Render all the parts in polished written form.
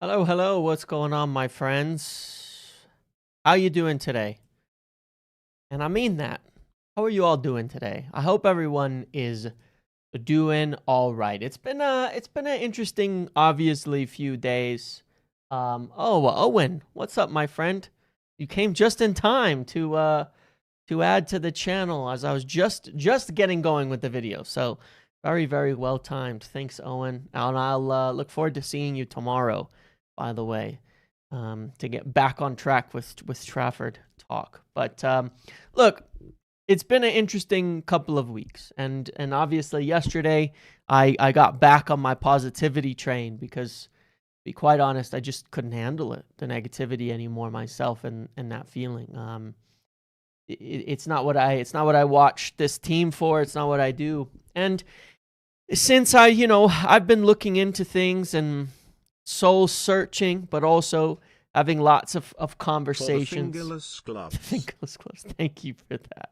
Hello, hello. What's going on, my friends? How you doing today? And I mean that. How are you all doing today? I hope everyone is doing all right. It's been an interesting, obviously, few days. Owen, what's up, my friend? You came just in time to add to the channel as I was just getting going with the video. So very, very well timed. Thanks, Owen. And I'll look forward to seeing you tomorrow, by the way, to get back on track with Trafford talk. But look, it's been an interesting couple of weeks, and obviously yesterday I got back on my positivity train because, to be quite honest, I just couldn't handle it, the negativity anymore myself, and that feeling. It's not what I watch this team for. It's not what I do. And since I've been looking into things and soul searching, but also having lots of conversations. For the fingerless gloves. Fingerless gloves. Thank you for that.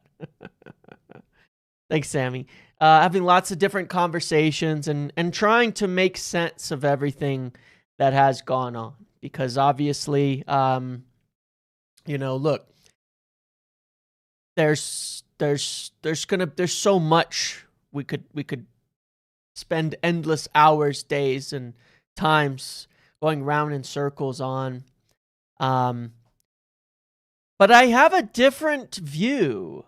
Thanks, Sammy. Having lots of different conversations and trying to make sense of everything that has gone on, because obviously, look, there's so much we could spend endless hours, days, and times going round in circles on. But I have a different view.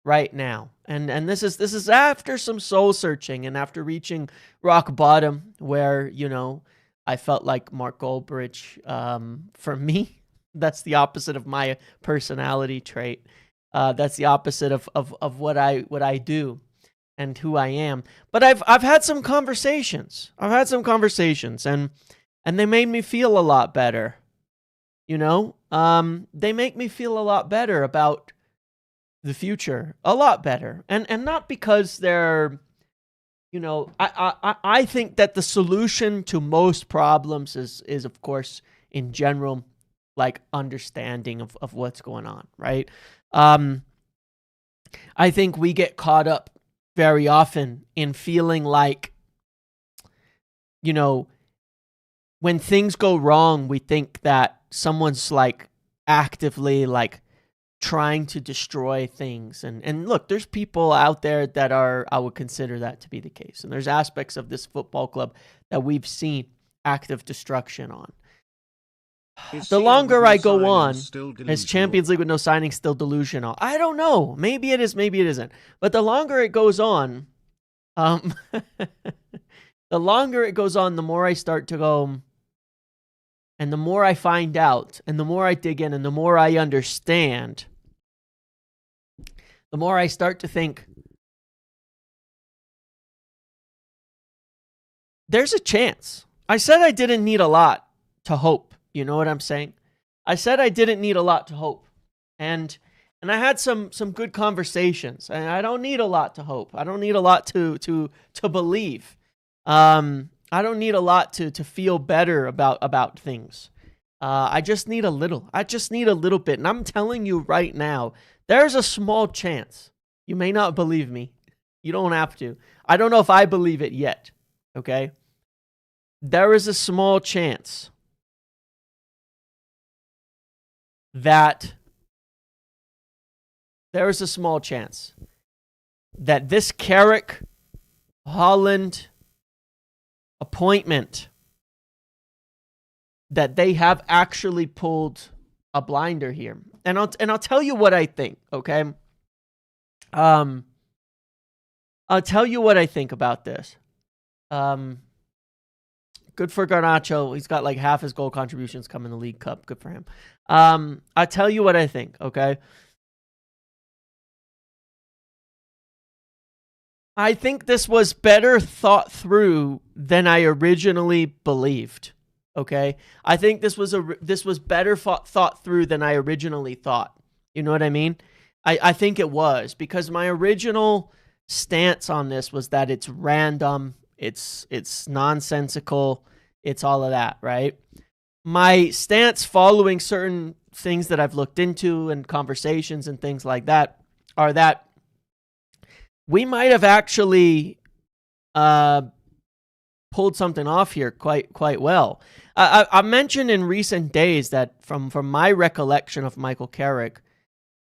Right now, and this is after some soul searching and after reaching rock bottom, where I felt like Mark Goldbridge. For me, that's the opposite of my personality trait. That's the opposite of what I do and who I am. But I've had some conversations. And they made me feel a lot better. They make me feel a lot better about the future, a lot better. And not because they're, I think that the solution to most problems is of course, in general, like understanding of what's going on, right? I think we get caught up very often in feeling like, when things go wrong, we think that someone's like actively like trying to destroy things. And look, there's people out there that I would consider that to be the case. And there's aspects of this football club that we've seen active destruction on. The longer I go on, is Champions League with no signing still delusional? I don't know. Maybe it is, maybe it isn't. But the longer it goes on, the more I start to go, and the more I find out, and the more I dig in, and the more I understand, the more I start to think, there's a chance. I said I didn't need a lot to hope. You know what I'm saying? I said I didn't need a lot to hope. And I had some good conversations. And I don't need a lot to hope. I don't need a lot to believe. I don't need a lot to feel better about things. I just need a little. I just need a little bit. And I'm telling you right now, there's a small chance. You may not believe me. You don't have to. I don't know if I believe it yet. Okay? There is a small chance that this Carrick Holland appointment, that they have actually pulled a blinder here. And I'll tell you what I think, okay? I'll tell you what I think about this. Good for Garnacho. He's got like half his goal contributions come in the League Cup. Good for him. I'll tell you what I think, okay? I think this was better thought through than I originally believed, okay? I think this was better thought through than I originally thought. You know what I mean? I think it was, because my original stance on this was that it's random, it's nonsensical, it's all of that, right? My stance following certain things that I've looked into and conversations and things like that are that we might have actually pulled pulled something off here quite well. I mentioned in recent days that from my recollection of Michael Carrick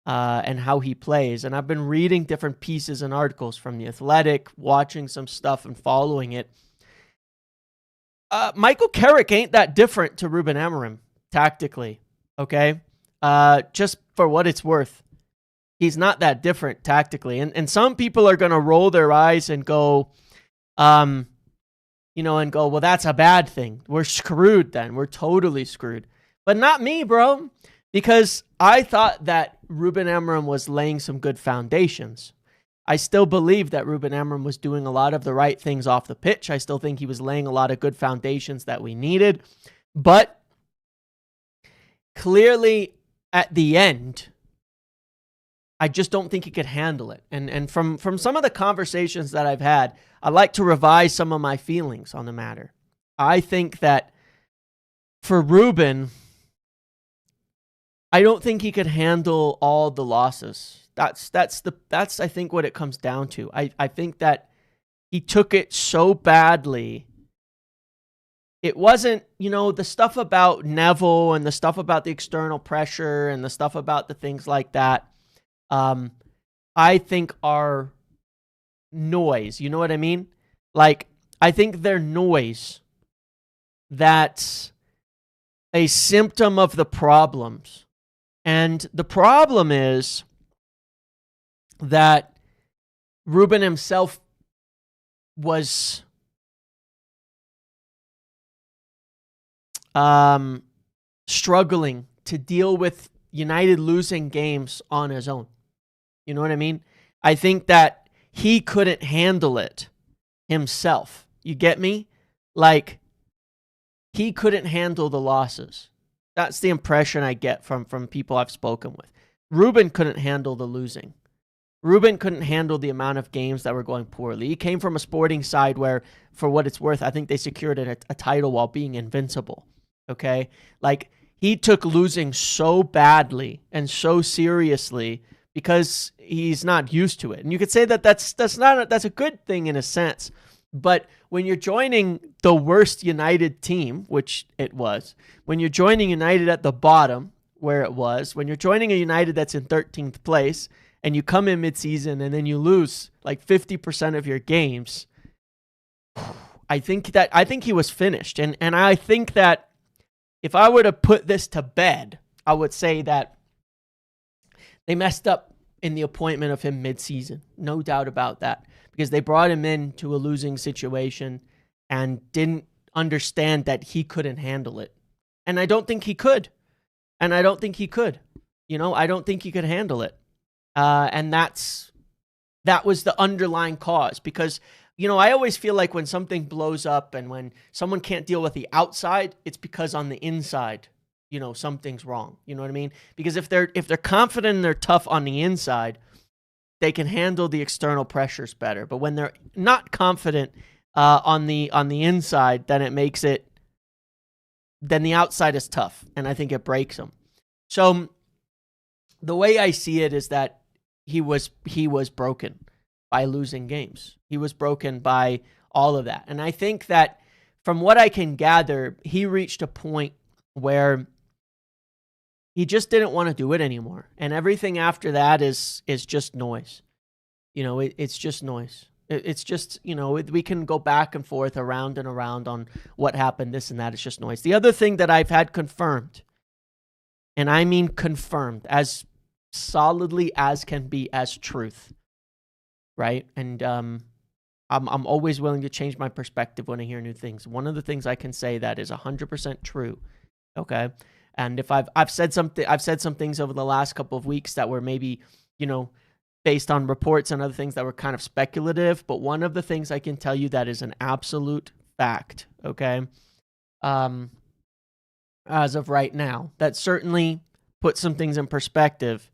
and how he plays, and I've been reading different pieces and articles from The Athletic, watching some stuff and following it. Michael Carrick ain't that different to Ruben Amorim tactically, okay? Just for what it's worth. He's not that different tactically. And some people are going to roll their eyes and go, well, that's a bad thing. We're screwed then. We're totally screwed. But not me, bro. Because I thought that Ruben Amorim was laying some good foundations. I still believe that Ruben Amorim was doing a lot of the right things off the pitch. I still think he was laying a lot of good foundations that we needed. But clearly at the end, I just don't think he could handle it. And from some of the conversations that I've had, I'd like to revise some of my feelings on the matter. I think that for Ruben, I don't think he could handle all the losses. That's I think what it comes down to. I think that he took it so badly. It wasn't, the stuff about Neville and the stuff about the external pressure and the stuff about the things like that, I think are noise. You know what I mean? Like, I think they're noise that's a symptom of the problems. And the problem is that Ruben himself was struggling to deal with United losing games on his own. You know what I mean? I think that he couldn't handle it himself. You get me? Like, he couldn't handle the losses. That's the impression I get from people I've spoken with. Ruben couldn't handle the losing. Ruben couldn't handle the amount of games that were going poorly. He came from a Sporting side where, for what it's worth, I think they secured a title while being invincible. Okay? Like, he took losing so badly and so seriously because he's not used to it. And you could say that that's a good thing in a sense. But when you're joining the worst United team, which it was, when you're joining United at the bottom, where it was, when you're joining a United that's in 13th place, and you come in midseason and then you lose like 50% of your games, I think he was finished. And I think that if I were to put this to bed, I would say that they messed up in the appointment of him midseason. No doubt about that. Because they brought him into a losing situation and didn't understand that he couldn't handle it. And I don't think he could. I don't think he could handle it. And that was the underlying cause. Because, I always feel like when something blows up and when someone can't deal with the outside, it's because on the inside, something's wrong. You know what I mean? Because if they're confident and they're tough on the inside, they can handle the external pressures better. But when they're not confident on the inside, then then the outside is tough, and I think it breaks them. So the way I see it is that he was broken by losing games. He was broken by all of that. And I think that from what I can gather, he reached a point where he just didn't want to do it anymore. And everything after that is just noise. It's just noise. It's just, we can go back and forth around and around on what happened, this and that. It's just noise. The other thing that I've had confirmed, and I mean confirmed, as solidly as can be as truth, right? And I'm always willing to change my perspective when I hear new things. One of the things I can say that is 100% true, okay? And if I've said some things over the last couple of weeks that were maybe, based on reports and other things that were kind of speculative, but one of the things I can tell you that is an absolute fact, okay? As of right now, that certainly puts some things in perspective,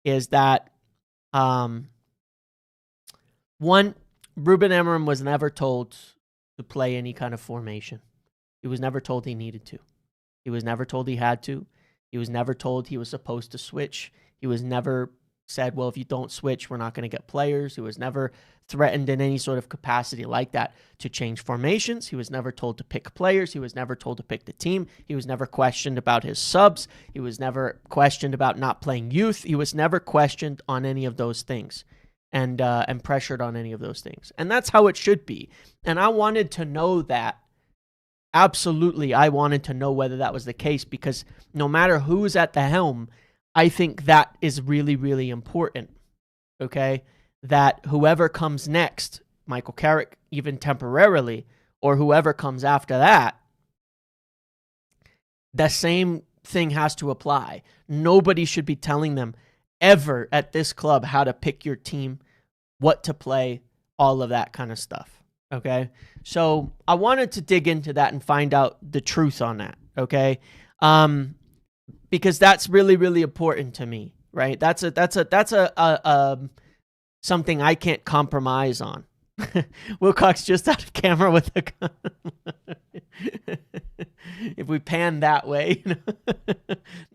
is that one, Ruben Amorim was never told to play any kind of formation. He was never told he needed to. He was never told he had to. He was never told he was supposed to switch. He was never said, well, if you don't switch, we're not going to get players. He was never threatened in any sort of capacity like that to change formations. He was never told to pick players. He was never told to pick the team. He was never questioned about his subs. He was never questioned about not playing youth. He was never questioned on any of those things and pressured on any of those things. And that's how it should be. And I wanted to know that. Absolutely, I wanted to know whether that was the case, because no matter who's at the helm, I think that is really, really important, okay? That whoever comes next, Michael Carrick, even temporarily, or whoever comes after that, the same thing has to apply. Nobody should be telling them ever at this club how to pick your team, what to play, all of that kind of stuff. Okay, so I wanted to dig into that and find out the truth on that. Okay, because that's really, really important to me, right? That's something I can't compromise on. Wilcox just out of camera with a gun. If we pan that way,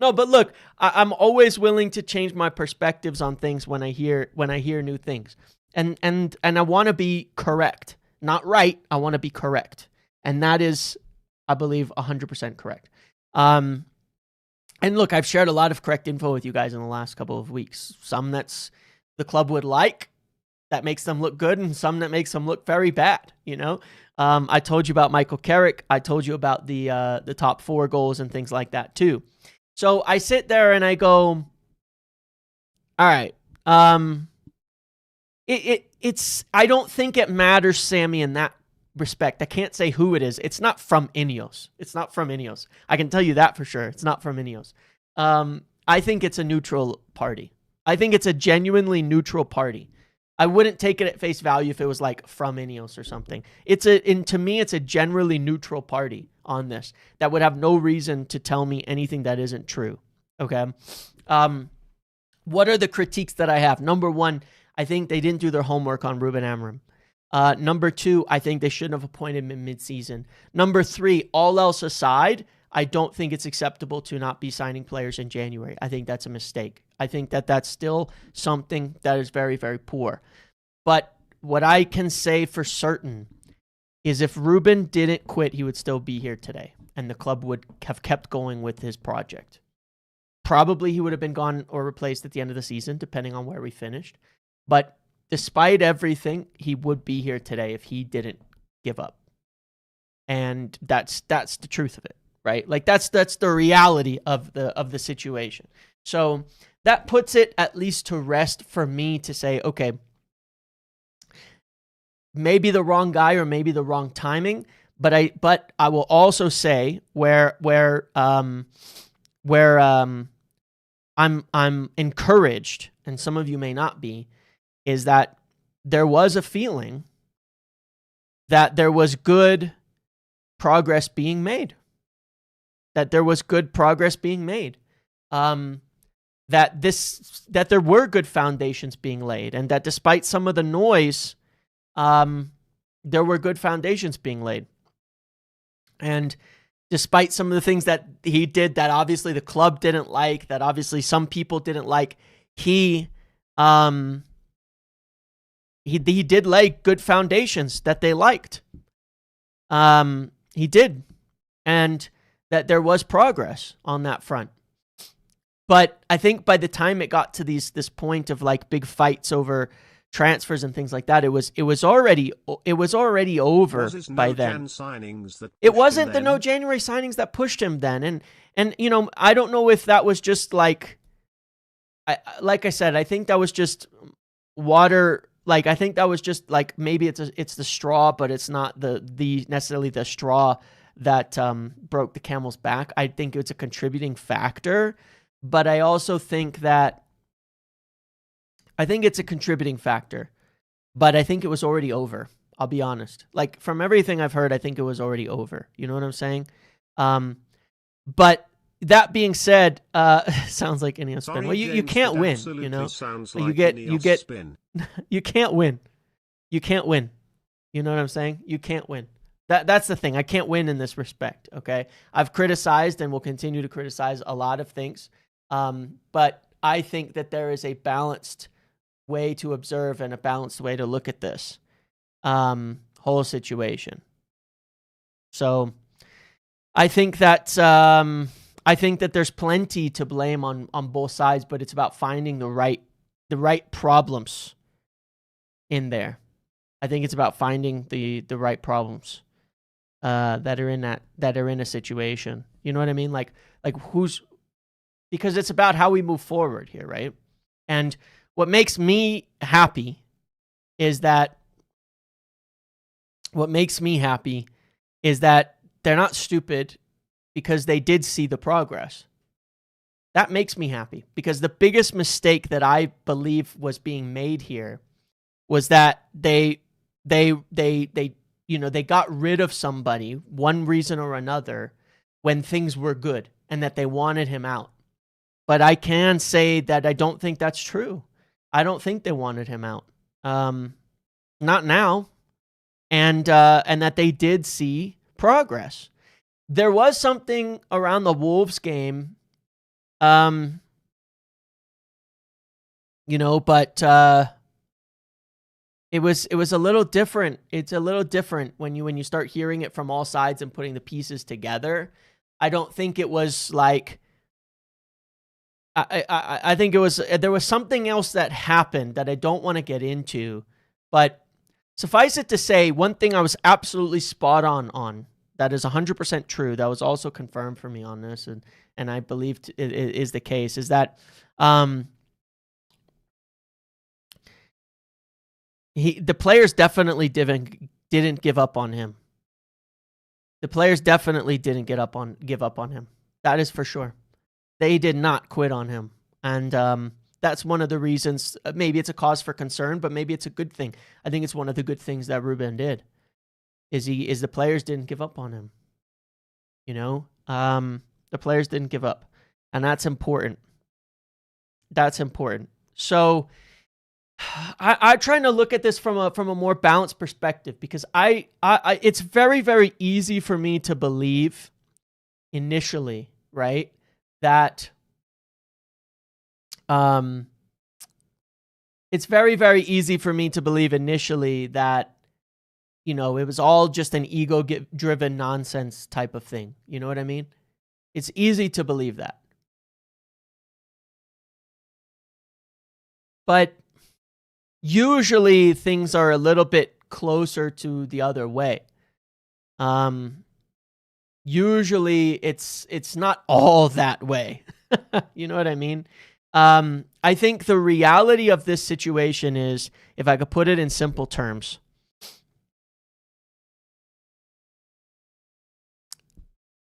no. But look, I'm always willing to change my perspectives on things when I hear new things, and I want to be correct. Not right. I want to be correct. And that is, I believe, 100% correct. And look, I've shared a lot of correct info with you guys in the last couple of weeks. Some that's the club would like, that makes them look good, and some that makes them look very bad, you know? I told you about Michael Carrick. I told you about the top 4 goals and things like that too. So I sit there and I go, all right, I don't think it matters, Sammy, in that respect. I can't say who it is. It's not from Ineos. It's not from Ineos. I can tell you that for sure. It's not from Ineos. I think it's a neutral party. I think it's a genuinely neutral party. I wouldn't take it at face value if it was like from Ineos or something. To me, it's a generally neutral party on this that would have no reason to tell me anything that isn't true. Okay. What are the critiques that I have? Number 1, I think they didn't do their homework on Ruben Amorim. Number 2, I think they shouldn't have appointed him mid-season. Number 3, all else aside, I don't think it's acceptable to not be signing players in January. I think that's a mistake. I think that that's still something that is very, very poor. But what I can say for certain is if Ruben didn't quit, he would still be here today, and the club would have kept going with his project. Probably he would have been gone or replaced at the end of the season, depending on where we finished. But despite everything, he would be here today if he didn't give up. And that's the truth of it, right? Like that's the reality of the situation. So that puts it at least to rest for me to say, okay, maybe the wrong guy or maybe the wrong timing, but I will also say where I'm encouraged, and some of you may not be, is that there was a feeling that there was good progress being made. That there was good progress being made. That there were good foundations being laid, and that despite some of the noise, there were good foundations being laid. And despite some of the things that he did that obviously the club didn't like, that obviously some people didn't like, he did lay good foundations that they liked. He did. And that there was progress on that front. But I think by the time it got to this point of like big fights over transfers and things like that, it was already over by then. It wasn't the no January signings that pushed him then. And you know, I don't know if that was just like I said, I think that was just water. Like, I think that was just like, maybe it's the straw, but it's not the necessarily the straw that broke the camel's back. I think it's a contributing factor, but I also think that it's a contributing factor, but I think it was already over. I'll be honest. Like, from everything I've heard, I think it was already over. You know what I'm saying? But that being said, sounds like any spin. Well, you can't win, you know. Like you get spin. You can't win. You can't win. You know what I'm saying? You can't win. That's the thing. I can't win in this respect, okay? I've criticized and will continue to criticize a lot of things. But I think that there is a balanced way to observe and a balanced way to look at this whole situation. So I think that there's plenty to blame on both sides, but it's about finding the right problems in there. I think it's about finding the right problems that are in a situation. You know what I mean? Like because it's about how we move forward here, right? And what makes me happy is that they're not stupid because they did see the progress. That makes me happy, because the biggest mistake that I believe was being made here was that they got rid of somebody, one reason or another, when things were good, and that they wanted him out. But I can say that I don't think that's true. I don't think they wanted him out. Not now. And that they did see progress. There was something around the Wolves game, but it was a little different. It's a little different when you start hearing it from all sides and putting the pieces together. I don't think it was like, I think there was something else that happened that I don't want to get into, but suffice it to say, one thing I was absolutely spot on that is 100% true, that was also confirmed for me on this, and I believe it is the case, is that the players definitely didn't give up on him. The players definitely didn't give up on him. That is for sure. They did not quit on him. And that's one of the reasons. Maybe it's a cause for concern, but maybe it's a good thing. I think it's one of the good things that Ruben did. Is the players didn't give up on him. The players didn't give up, and that's important. That's important. So I'm trying to look at this from a more balanced perspective, because I it's very, very easy for me to believe initially, right, that it's very, very easy for me to believe initially that it was all just an ego-driven nonsense type of thing. You know what I mean? It's easy to believe that. But usually things are a little bit closer to the other way. Usually it's not all that way. You know what I mean? I think the reality of this situation is, if I could put it in simple terms,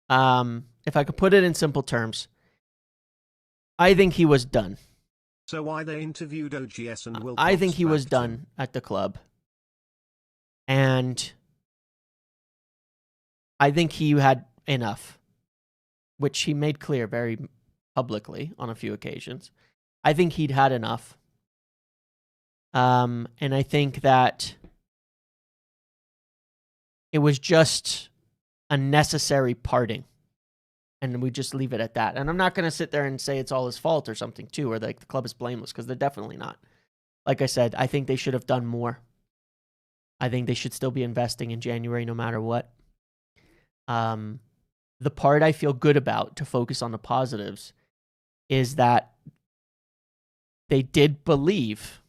I think he was done. So why they interviewed OGS and Wilcox? I think he was done at the club. And I think he had enough, which he made clear very publicly on a few occasions. I think he'd had enough. And I think that it was just a necessary parting. And we just leave it at that. And I'm not going to sit there and say it's all his fault or something too, or like the club is blameless, because they're definitely not. Like I said, I think they should have done more. I think they should still be investing in January no matter what. The part I feel good about, to focus on the positives, is that they did believe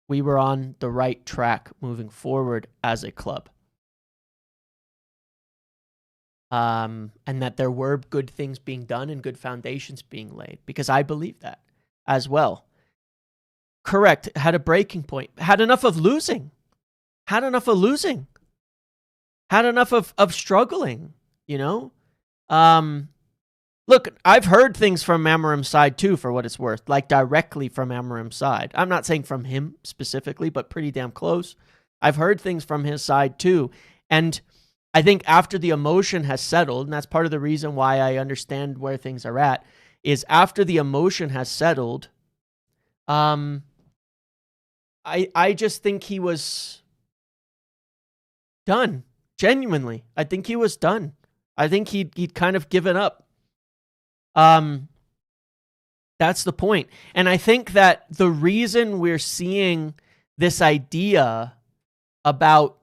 we were on the right track moving forward as a club. And that there were good things being done and good foundations being laid, because I believe that as well. Correct. Had a breaking point. Had enough of losing. Had enough of struggling, Look, I've heard things from Amorim's side too, for what it's worth, like directly from Amorim's side. I'm not saying from him specifically, but pretty damn close. I've heard things from his side too. And I think after the emotion has settled, and that's part of the reason why I understand where things are at, is after the emotion has settled, I just think he was done. Genuinely, I think he was done. I think he'd kind of given up. That's the point. And I think that the reason we're seeing this idea about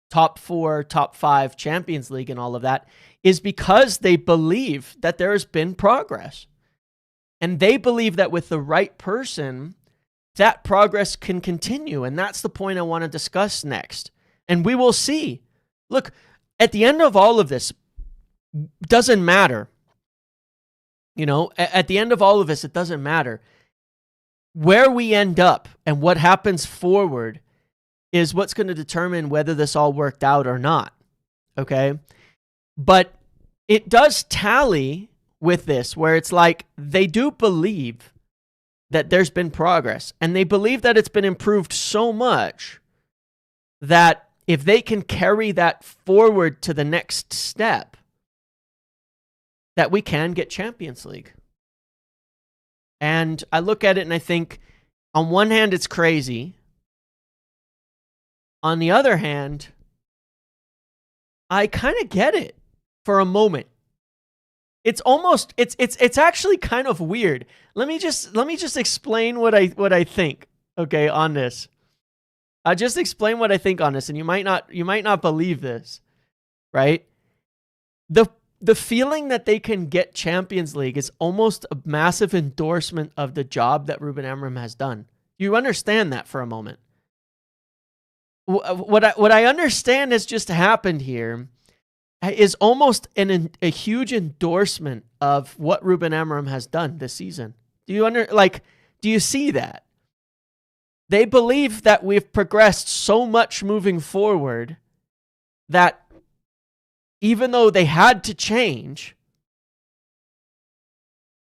top 4, top 5 Champions League and all of that is because they believe that there has been progress. And they believe that with the right person, that progress can continue. And that's the point I want to discuss next. And we will see. Look, at the end of all of this, doesn't matter. You know, at the end of all of this, it doesn't matter. Where we end up and what happens forward is what's going to determine whether this all worked out or not. Okay? But it does tally with this, where it's like they do believe that there's been progress, and they believe that it's been improved so much that if they can carry that forward to the next step, that we can get Champions League. And I look at it and I think, on one hand, it's crazy. On the other hand, I kind of get it for a moment. It's almost, it's actually kind of weird. Let me just explain what I think, okay, on this. I'll just explain what I think on this, and you might not believe this, right? The feeling that they can get Champions League is almost a massive endorsement of the job that Ruben Amorim has done. You understand that for a moment. What I understand has just happened here is almost a huge endorsement of what Ruben Amorim has done this season. Do you see that? They believe that we've progressed so much moving forward that even though they had to change,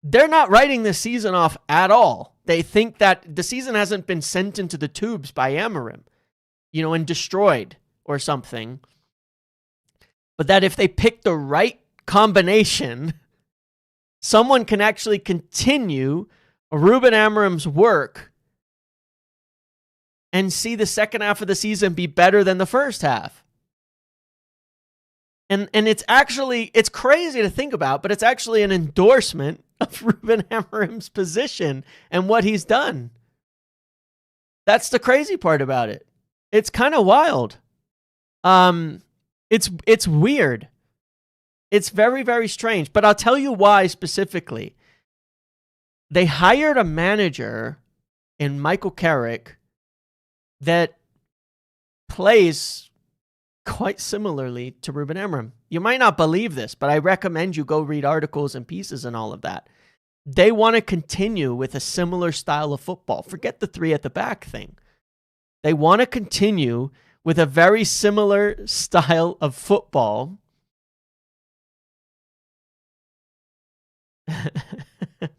they're not writing this season off at all. They think that the season hasn't been sent into the tubes by Amorim, and destroyed or something. But that if they pick the right combination, someone can actually continue Ruben Amorim's work and see the second half of the season be better than the first half. And it's crazy to think about, but it's actually an endorsement of Ruben Amorim's position and what he's done. That's the crazy part about it. It's kind of wild. It's weird. It's very, very strange. But I'll tell you why specifically. They hired a manager in Michael Carrick that plays quite similarly to Ruben Amorim. You might not believe this, but I recommend you go read articles and pieces and all of that. They want to continue with a similar style of football. Forget the 3 at the back thing. They want to continue with a very similar style of football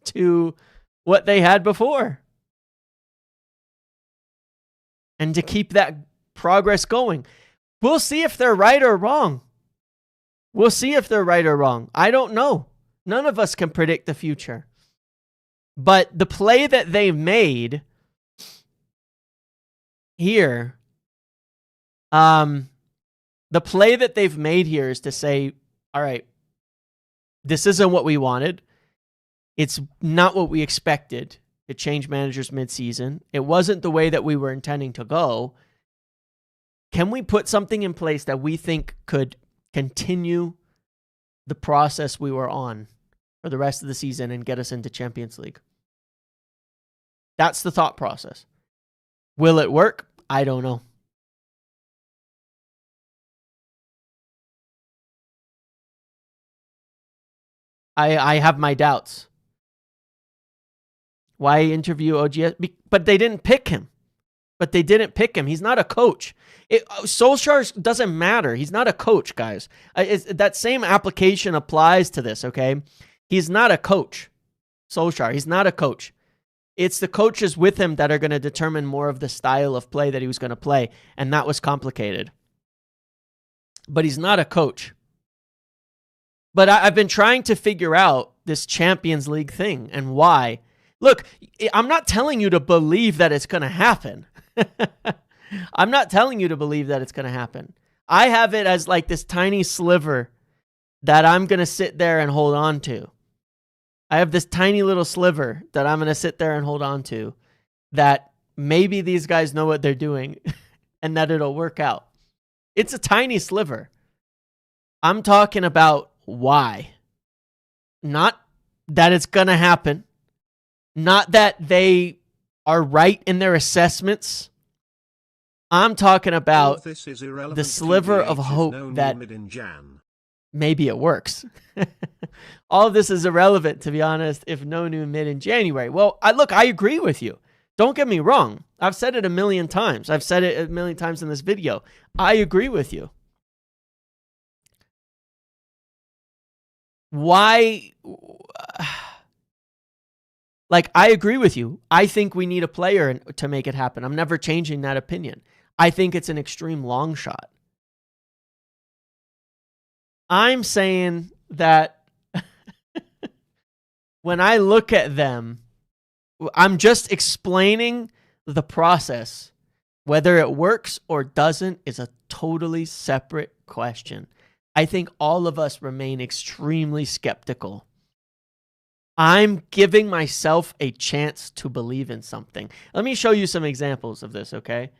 to what they had before. And to keep that progress going. We'll see if they're right or wrong. I don't know. None of us can predict the future. But the play that they made here, the play that they've made here is to say, all right, this isn't what we wanted. It's not what we expected to change managers midseason. It wasn't the way that we were intending to go. Can we put something in place that we think could continue the process we were on for the rest of the season and get us into Champions League? That's the thought process. Will it work? I don't know. I have my doubts. Why interview OGS? But they didn't pick him. He's not a coach. Solskjaer doesn't matter. He's not a coach, guys. That same application applies to this, okay? He's not a coach. Solskjaer, he's not a coach. It's the coaches with him that are going to determine more of the style of play that he was going to play, and that was complicated. But he's not a coach. But I've been trying to figure out this Champions League thing and why. Look, I'm not telling you to believe that it's going to happen. I'm not telling you to believe that it's going to happen. I have it as like this tiny sliver that I'm going to sit there and hold on to. I have this tiny little sliver that I'm going to sit there and hold on to, that maybe these guys know what they're doing and that it'll work out. It's a tiny sliver. I'm talking about why. Not that it's going to happen. Not that they are right in their assessments. I'm talking about the sliver of hope that maybe it works. All of this is irrelevant, to be honest, if no new mid in January. Well, I agree with you. Don't get me wrong. I've said it a million times. I've said it a million times in this video. I agree with you. Why? Like, I agree with you. I think we need a player to make it happen. I'm never changing that opinion. I think it's an extreme long shot. I'm saying that when I look at them, I'm just explaining the process. Whether it works or doesn't is a totally separate question. I think all of us remain extremely skeptical. I'm giving myself a chance to believe in something. Let me show you some examples of this, okay?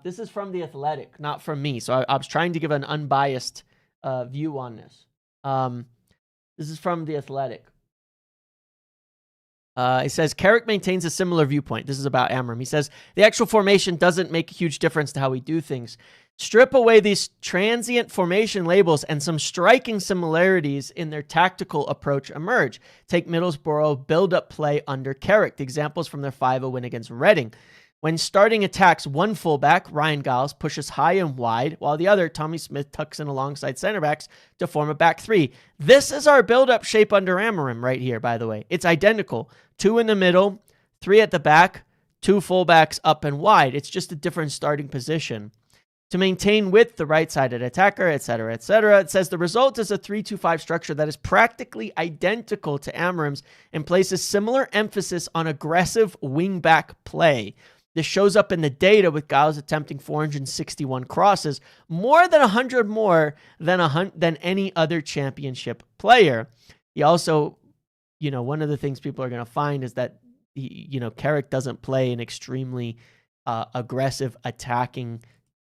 This is from The Athletic, not from me. So I was trying to give an unbiased view on this. This is from The Athletic. It says, Carrick maintains a similar viewpoint. This is about Amorim. He says, the actual formation doesn't make a huge difference to how we do things. Strip away these transient formation labels and some striking similarities in their tactical approach emerge. Take Middlesbrough build-up play under Carrick. The examples from their 5-0 win against Reading. When starting attacks, one fullback, Ryan Giles, pushes high and wide, while the other, Tommy Smith, tucks in alongside center backs to form a back three. This is our build-up shape under Amorim right here, by the way. It's identical. 2 in the middle, 3 at the back, 2 fullbacks up and wide. It's just a different starting position. To maintain width, the right-sided attacker, etc., etc. It says the result is a 3-2-5 structure that is practically identical to Amorim's and places similar emphasis on aggressive wing-back play. This shows up in the data with Giles attempting 461 crosses, more than 100 more than any other championship player. He also, one of the things people are going to find is that, Carrick doesn't play an extremely aggressive, attacking,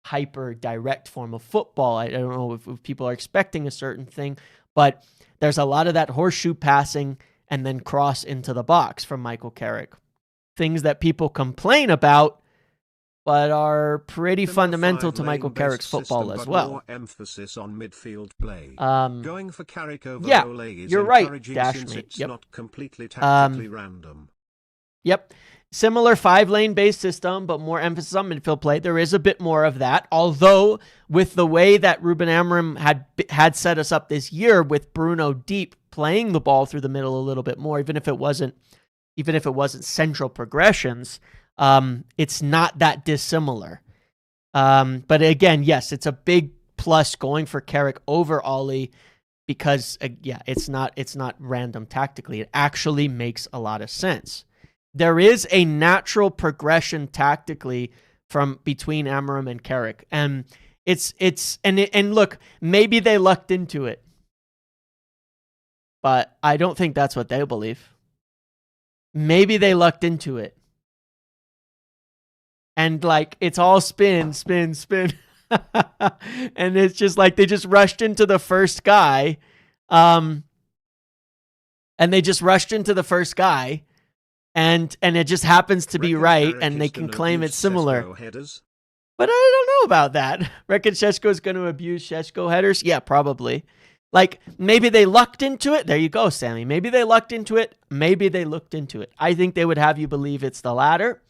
hyper direct form of football. I don't know if people are expecting a certain thing, but there's a lot of that horseshoe passing and then cross into the box from Michael Carrick. Things that people complain about, but are pretty fundamental to Michael Carrick's football as well. More emphasis on midfield play. Going for Carrick over Ole is you're right, Dashmate. It's not completely tactically random. Yep. Similar 5-lane based system, but more emphasis on midfield play. There is a bit more of that. Although, with the way that Ruben Amorim had set us up this year with Bruno deep playing the ball through the middle a little bit more, even if it wasn't central progressions, it's not that dissimilar. But again, yes, it's a big plus going for Carrick over Ollie because, it's not random tactically. It actually makes a lot of sense. There is a natural progression tactically from between Amorim and Carrick, and and look, maybe they lucked into it, but I don't think that's what they believe. Maybe they lucked into it. And it's all spin. And it's just like they just rushed into the first guy. And it just happens to be right, and they can claim it's similar. But I don't know about that. Reckon Šeško's going to abuse Šeško headers? Yeah, probably. Maybe they lucked into it. There you go, Sammy. Maybe they lucked into it. Maybe they looked into it. I think they would have you believe it's the latter.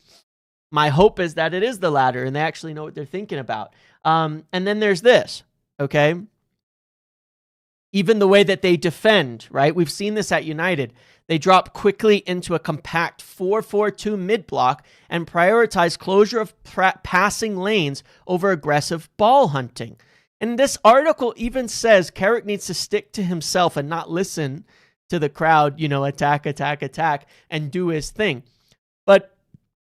My hope is that it is the latter, and they actually know what they're thinking about. And then there's this, okay? Even the way that they defend, right? We've seen this at United. They drop quickly into a compact 4-4-2 mid-block and prioritize closure of passing lanes over aggressive ball hunting. And this article even says Carrick needs to stick to himself and not listen to the crowd, attack, and do his thing. But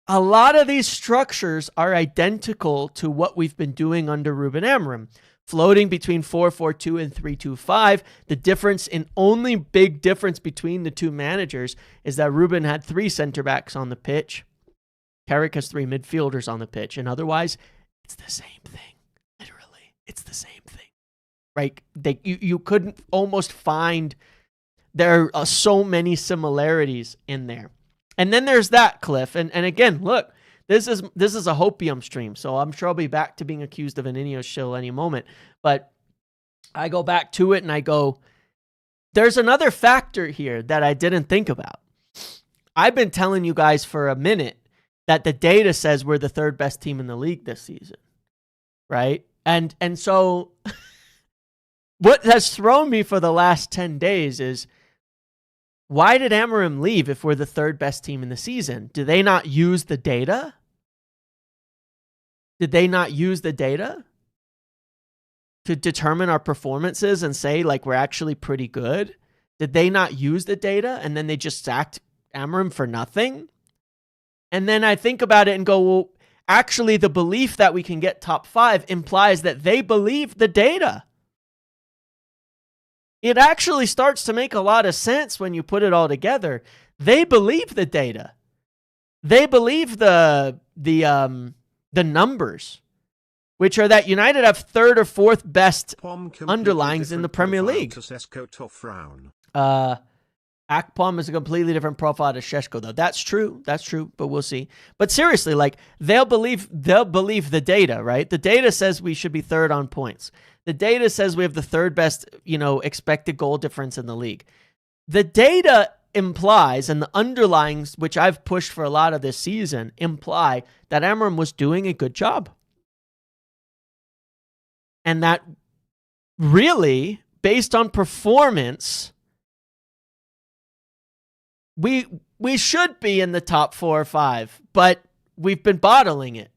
a lot of these structures are identical to what we've been doing under Ruben Amorim. floating between 4-4-2 and 3-2-5. The difference in only big difference between the two managers is that Ruben had 3 center backs on the pitch. Carrick has 3 midfielders on the pitch. And otherwise, it's the same thing. Literally, it's the same thing. Right? You couldn't almost find, there are so many similarities in there. And then there's that, Cliff. And again, look, this is a hopium stream, so I'm sure I'll be back to being accused of an Ineos shill any moment. But I go back to it and I go, there's another factor here that I didn't think about. I've been telling you guys for a minute that the data says we're the 3rd best team in the league this season, right? And so what has thrown me for the last 10 days is, why did Amorim leave if we're the 3rd best team in the season? Do they not use the data? Did they not use the data to determine our performances and say, like, we're actually pretty good? Did they not use the data and then they just sacked Amorim for nothing? And then I think about it and go, well, actually the belief that we can get top 5 implies that they believe the data. It actually starts to make a lot of sense when you put it all together. They believe the data. They believe the numbers, which are that United have 3rd or 4th best underlines in the Premier League. Akpom is a completely different profile to Šeško, though. That's true, but we'll see. But seriously, like, they'll believe the data, right? The data says we should be 3rd on points. The data says we have the 3rd best, expected goal difference in the league. The data implies, and the underlyings, which I've pushed for a lot of this season, imply that Amorim was doing a good job. And that really, based on performance, we should be in the top 4 or 5, but we've been bottling it,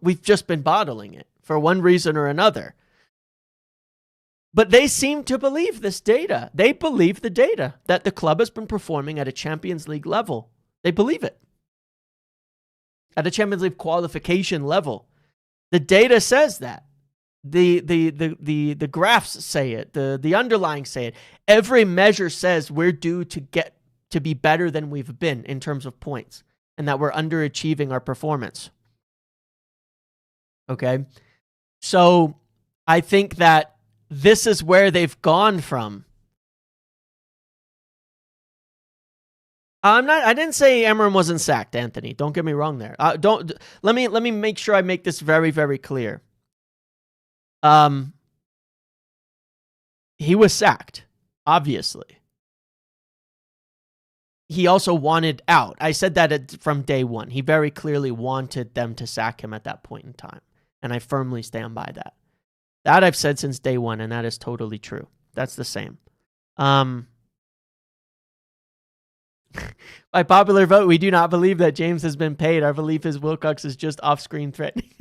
We've just been bottling it for one reason or another. But they seem to believe this data. They believe the data that the club has been performing at a Champions League level. They believe it. At a Champions League qualification level. The data says that. The graphs say it. The underlying say it. Every measure says we're due to get to be better than we've been in terms of points, and that we're underachieving our performance. Okay? So I think that this is where they've gone from. I didn't say Amorim wasn't sacked, Anthony. Don't get me wrong there. Let me make sure I make this very, very clear. He was sacked, obviously. He also wanted out. I said that from day one. He very clearly wanted them to sack him at that point in time. And I firmly stand by that. That I've said since day one, and that is totally true. That's the same. By popular vote, we do not believe that James has been paid. Our belief is Wilcox is just off-screen threatening.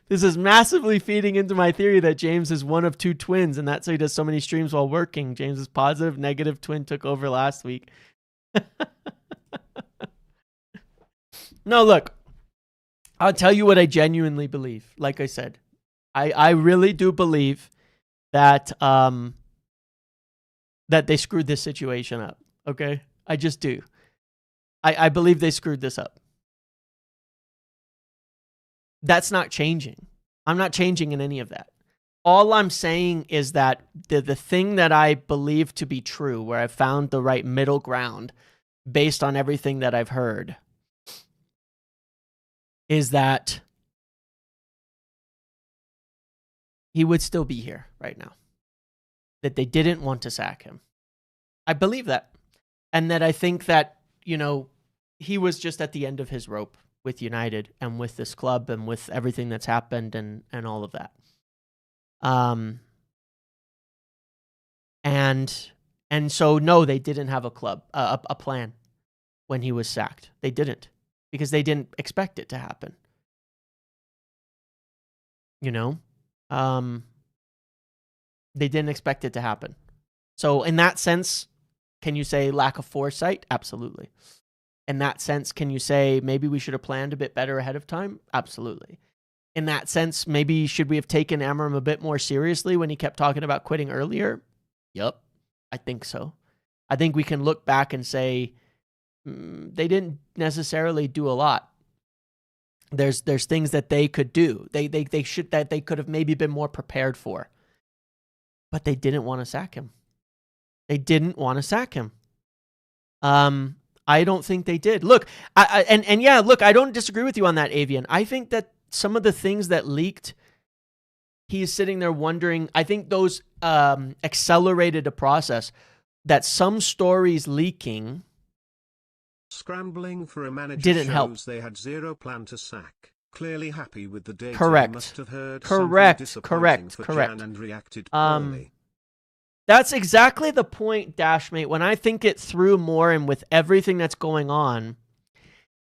This is massively feeding into my theory that James is one of 2 twins, and that's why he does so many streams while working. James's positive, negative twin took over last week. No, look, I'll tell you what I genuinely believe. Like I said, I really do believe that that they screwed this situation up. Okay? I just do. I believe they screwed this up. That's not changing. I'm not changing in any of that. All I'm saying is that the thing that I believe to be true, where I found the right middle ground based on everything that I've heard, is that he would still be here right now. That they didn't want to sack him. I believe that. And that I think that, he was just at the end of his rope with United and with this club and with everything that's happened and all of that. And so, no, they didn't have a plan when he was sacked. They didn't, because they didn't expect it to happen. They didn't expect it to happen. So in that sense, can you say lack of foresight? Absolutely. In that sense, can you say maybe we should have planned a bit better ahead of time? Absolutely. In that sense, maybe should we have taken Amorim a bit more seriously when he kept talking about quitting earlier? Yep, I think so. I think we can look back and say they didn't necessarily do a lot. There's things that they could do. They could have maybe been more prepared for. But they didn't want to sack him. They didn't want to sack him. I don't think they did. Look, I don't disagree with you on that, Avian. I think that some of the things that leaked, he's sitting there wondering, I think those accelerated a process that some stories leaking scrambling for a manager didn't shows help. They had zero plan to sack. Clearly happy with the data. Correct. Must have heard Correct. And reacted poorly. That's exactly the point, Dashmate. When I think it through more and with everything that's going on,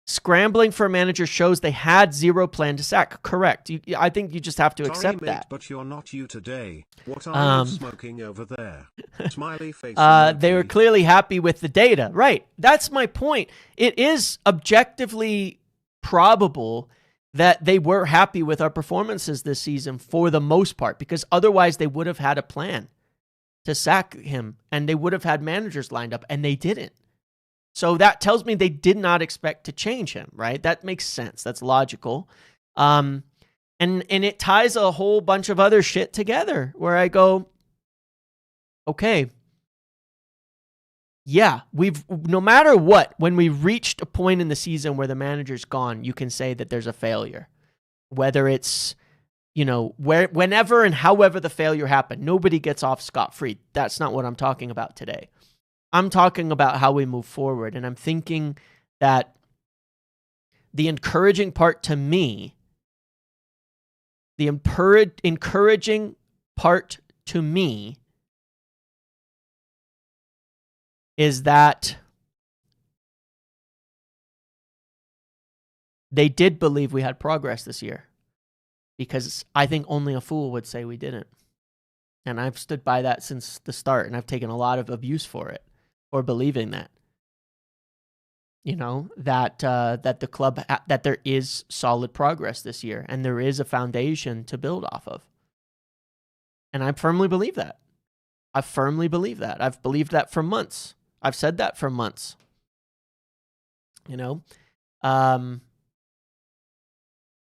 scrambling for a manager shows they had zero plan to sack. Correct. I think you just have to accept that. But you're not you today. What are you smoking over there? Smiley face. They were clearly happy with the data. Right. That's my point. It is objectively probable that they were happy with our performances this season for the most part, because otherwise they would have had a plan to sack him and they would have had managers lined up, and they didn't. So that tells me they did not expect to change him, right? That makes sense. That's logical. And it ties a whole bunch of other shit together where I go, okay, yeah, no matter what, when we reached a point in the season where the manager's gone, you can say that there's a failure. Whether it's, whenever and however the failure happened, nobody gets off scot-free. That's not what I'm talking about today. I'm talking about how we move forward, and I'm thinking that the encouraging part to me, is that they did believe we had progress this year, because I think only a fool would say we didn't. And I've stood by that since the start, and I've taken a lot of abuse for it, for believing that. That the club, that there is solid progress this year, and there is a foundation to build off of. And I firmly believe that. I've believed that for months. I've said that for months.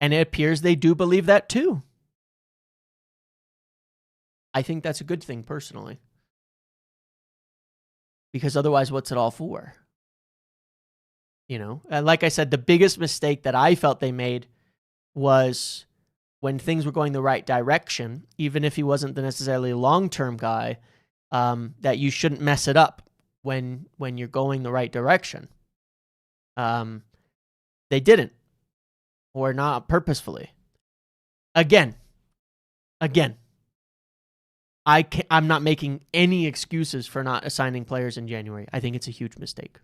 And it appears they do believe that too. I think that's a good thing personally. Because otherwise, what's it all for? And like I said, the biggest mistake that I felt they made was when things were going the right direction, even if he wasn't the necessarily long-term guy, that you shouldn't mess it up when you're going the right direction. They didn't, or not purposefully. Again, I'm not making any excuses for not assigning players in January. I think it's a huge mistake.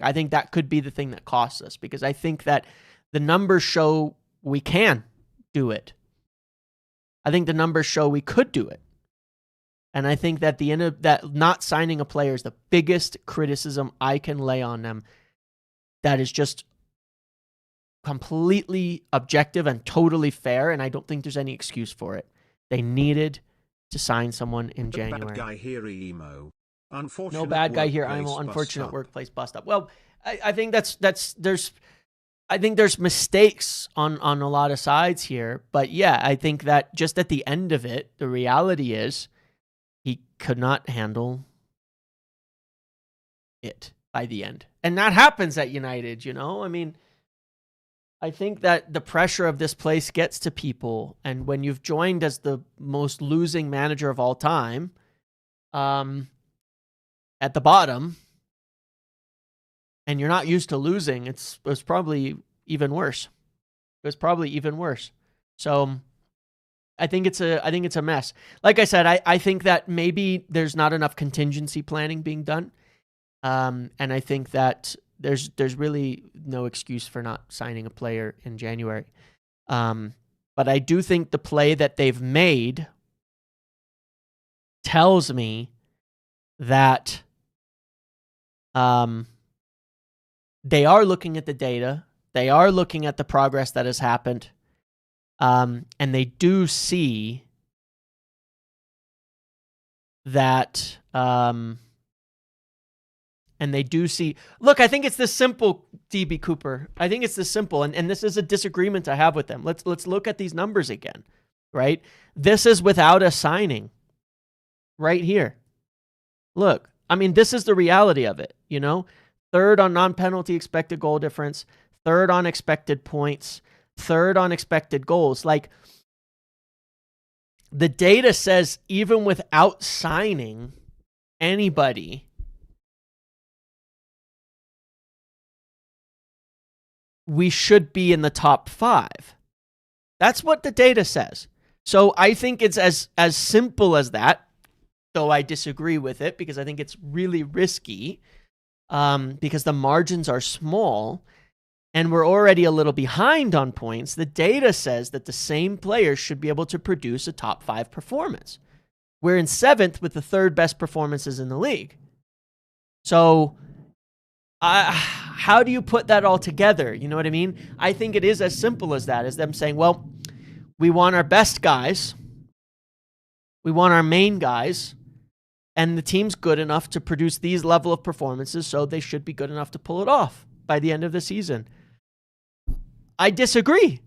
I think that could be the thing that costs us, because I think that the numbers show we can do it. I think the numbers show we could do it. And I think that the end of that, not signing a player is the biggest criticism I can lay on them. That is just completely objective and totally fair, and I don't think there's any excuse for it. They needed to sign someone in January. Bad guy here, emo. No bad guy here, emo. Unfortunate workplace bust up. Well, I think there's mistakes on a lot of sides here, but yeah, I think that just at the end of it, the reality is he could not handle it by the end. And that happens at United, I mean, I think that the pressure of this place gets to people, and when you've joined as the most losing manager of all time, at the bottom, and you're not used to losing, it was probably even worse. So I think it's a mess. Like I said, I think that maybe there's not enough contingency planning being done. And I think that there's really no excuse for not signing a player in January. But I do think the play that they've made tells me that They are looking at the data. They are looking at the progress that has happened. And they do see that, look, I think it's this simple, DB Cooper. I think it's this simple, and this is a disagreement I have with them. Let's look at these numbers again, right? This is without a signing right here. Look, I mean, this is the reality of it, you know? Third on non-penalty expected goal difference, third on expected points, third on expected goals. Like, the data says even without signing anybody, we should be in the top 5. That's what the data says. So I think it's as simple as that, though I disagree with it because I think it's really risky, because the margins are small and we're already a little behind on points. The data says that the same players should be able to produce a top 5 performance. We're in 7th with the 3rd best performances in the league. So how do you put that all together? You know what I mean? I think it is as simple as that, as them saying, well, we want our best guys. We want our main guys. And the team's good enough to produce these level of performances, so they should be good enough to pull it off by the end of the season. I disagree.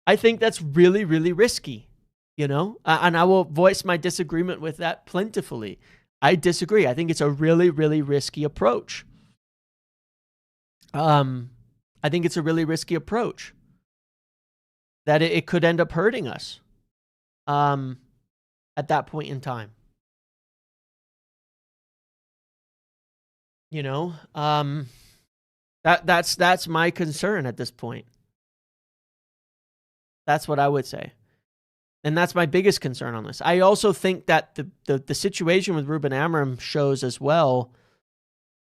I think that's really, really risky, you know? And I will voice my disagreement with that plentifully. I disagree. I think it's a really, really risky approach. I think it's a really risky approach that it could end up hurting us at that point in time. You know, that's my concern at this point. That's what I would say. And that's my biggest concern on this. I also think that the situation with Ruben Amorim shows as well,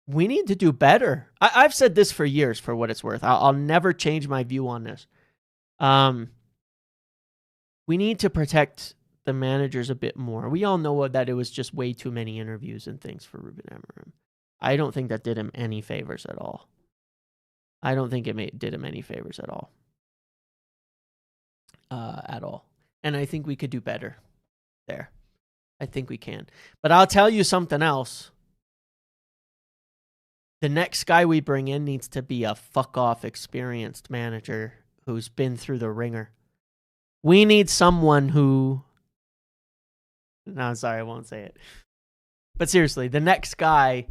we need to do better. I've said this for years, for what it's worth. I'll never change my view on this. We need to protect the managers a bit more. We all know that it was just way too many interviews and things for Ruben Amorim. I don't think that did him any favors at all. I don't think it did him any favors at all. And I think we could do better there. I think we can. But I'll tell you something else. The next guy we bring in needs to be a fuck-off experienced manager who's been through the ringer. We need someone who... No, sorry, I won't say it. But seriously, the next guy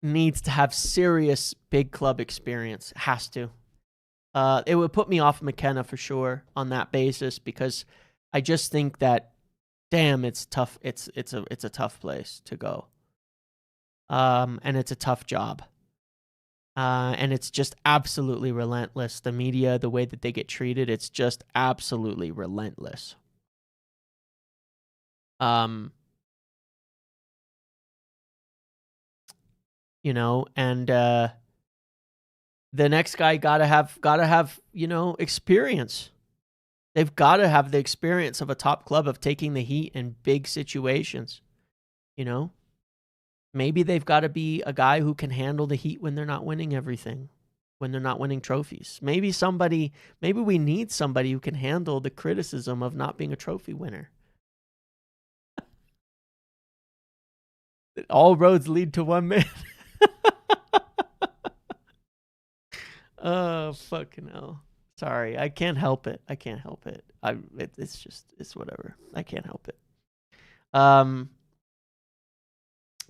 needs to have serious big club experience. Has to. It would put me off McKenna for sure on that basis, because I just think that, damn, it's tough. It's a tough place to go. And it's a tough job. And it's just absolutely relentless. The media, the way that they get treated, it's just absolutely relentless. You know, and the next guy gotta have, you know, experience. They've got to have the experience of a top club, of taking the heat in big situations. You know, maybe they've got to be a guy who can handle the heat when they're not winning everything, when they're not winning trophies. Maybe we need somebody who can handle the criticism of not being a trophy winner. All roads lead to one man. Oh, fucking hell. Sorry, I can't help it. It's whatever. I can't help it.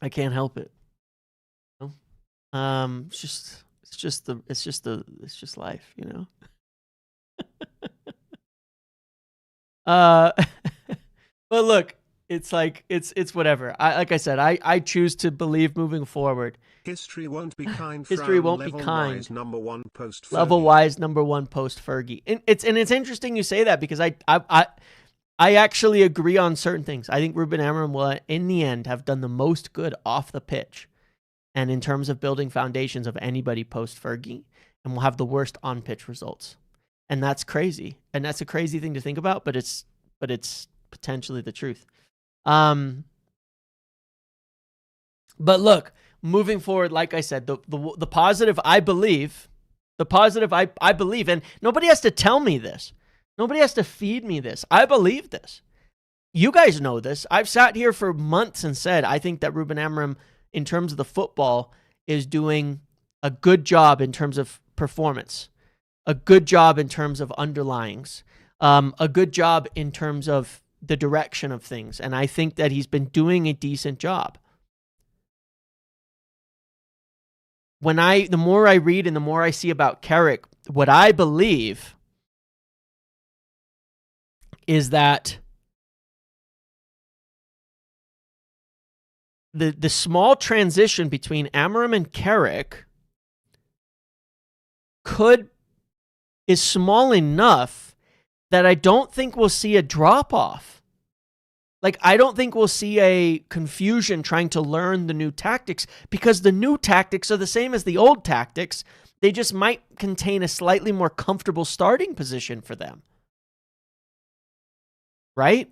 I can't help it. It's just life, you know. But look, it's like it's whatever. Like I said, I choose to believe moving forward. History won't be kind. History won't be kind. Number one post. Level-wise, number one post Fergie. And it's interesting you say that, because I actually agree on certain things. I think Ruben Amorim will, in the end, have done the most good off the pitch, and in terms of building foundations of anybody post Fergie, and will have the worst on pitch results. And that's crazy. And that's a crazy thing to think about, but it's potentially the truth. But look, moving forward, like I said, the positive I believe, I believe, and nobody has to tell me this. Nobody has to feed me this. I believe this. You guys know this. I've sat here for months and said, I think that Ruben Amorim, in terms of the football, is doing a good job in terms of performance, a good job in terms of underlyings, a good job in terms of the direction of things. And I think that he's been doing a decent job. The more I read and the more I see about Carrick, what I believe is that the small transition between Amorim and Carrick is small enough that I don't think we'll see a drop-off. Like, I don't think we'll see a confusion trying to learn the new tactics, because the new tactics are the same as the old tactics. They just might contain a slightly more comfortable starting position for them. Right?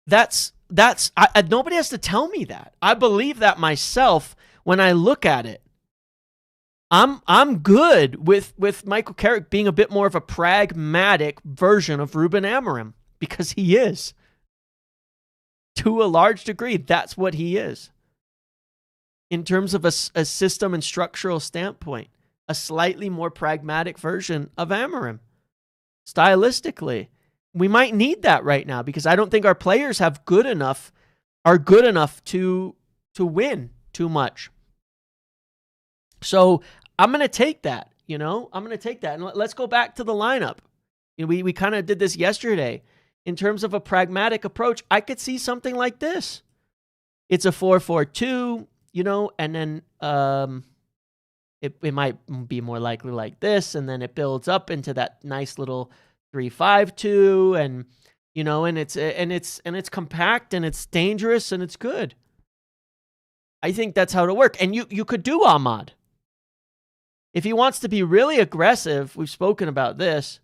Nobody has to tell me that. I believe that myself when I look at it. I'm good with Michael Carrick being a bit more of a pragmatic version of Ruben Amorim, because he is. To a large degree, that's what he is. In terms of a system and structural standpoint, a slightly more pragmatic version of Amorim. Stylistically, we might need that right now, because I don't think our players are good enough to win too much. So I'm going to take that, I'm going to take that. And let's go back to the lineup. We kind of did this yesterday. In terms of a pragmatic approach, I could see something like this. It's a 4-4-2, and then it might be more likely like this, and then it builds up into that nice little 3-5-2, and and it's compact, and it's dangerous, and it's good. I think that's how it'll work. And you could do Ahmad. If he wants to be really aggressive, we've spoken about this,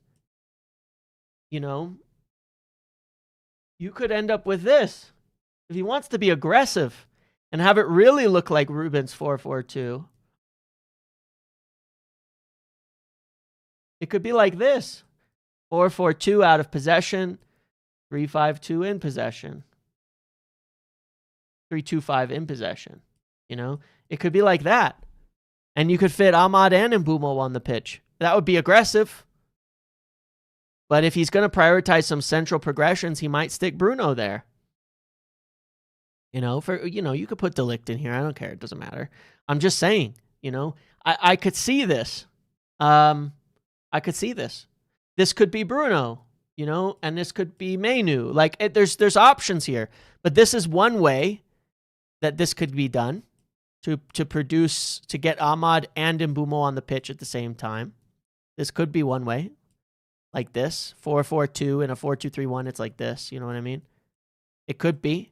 you could end up with this. If he wants to be aggressive and have it really look like Ruben's 4-4-2, it could be like this. 4-4-2 out of possession, 3-5-2 in possession, 3-2-5 in possession. It could be like that. And you could fit Ahmad and Mbeumo on the pitch. That would be aggressive. But if he's going to prioritize some central progressions, he might stick Bruno there. You could put De Ligt in here. I don't care. It doesn't matter. I'm just saying, I could see this. I could see this. This could be Bruno, and this could be Mainu. There's options here. But this is one way that this could be done to get Ahmad and Mbeumo on the pitch at the same time. This could be one way. Like this, 4-4-2 and a 4-2-3-1. It's like this. You know what I mean? It could be.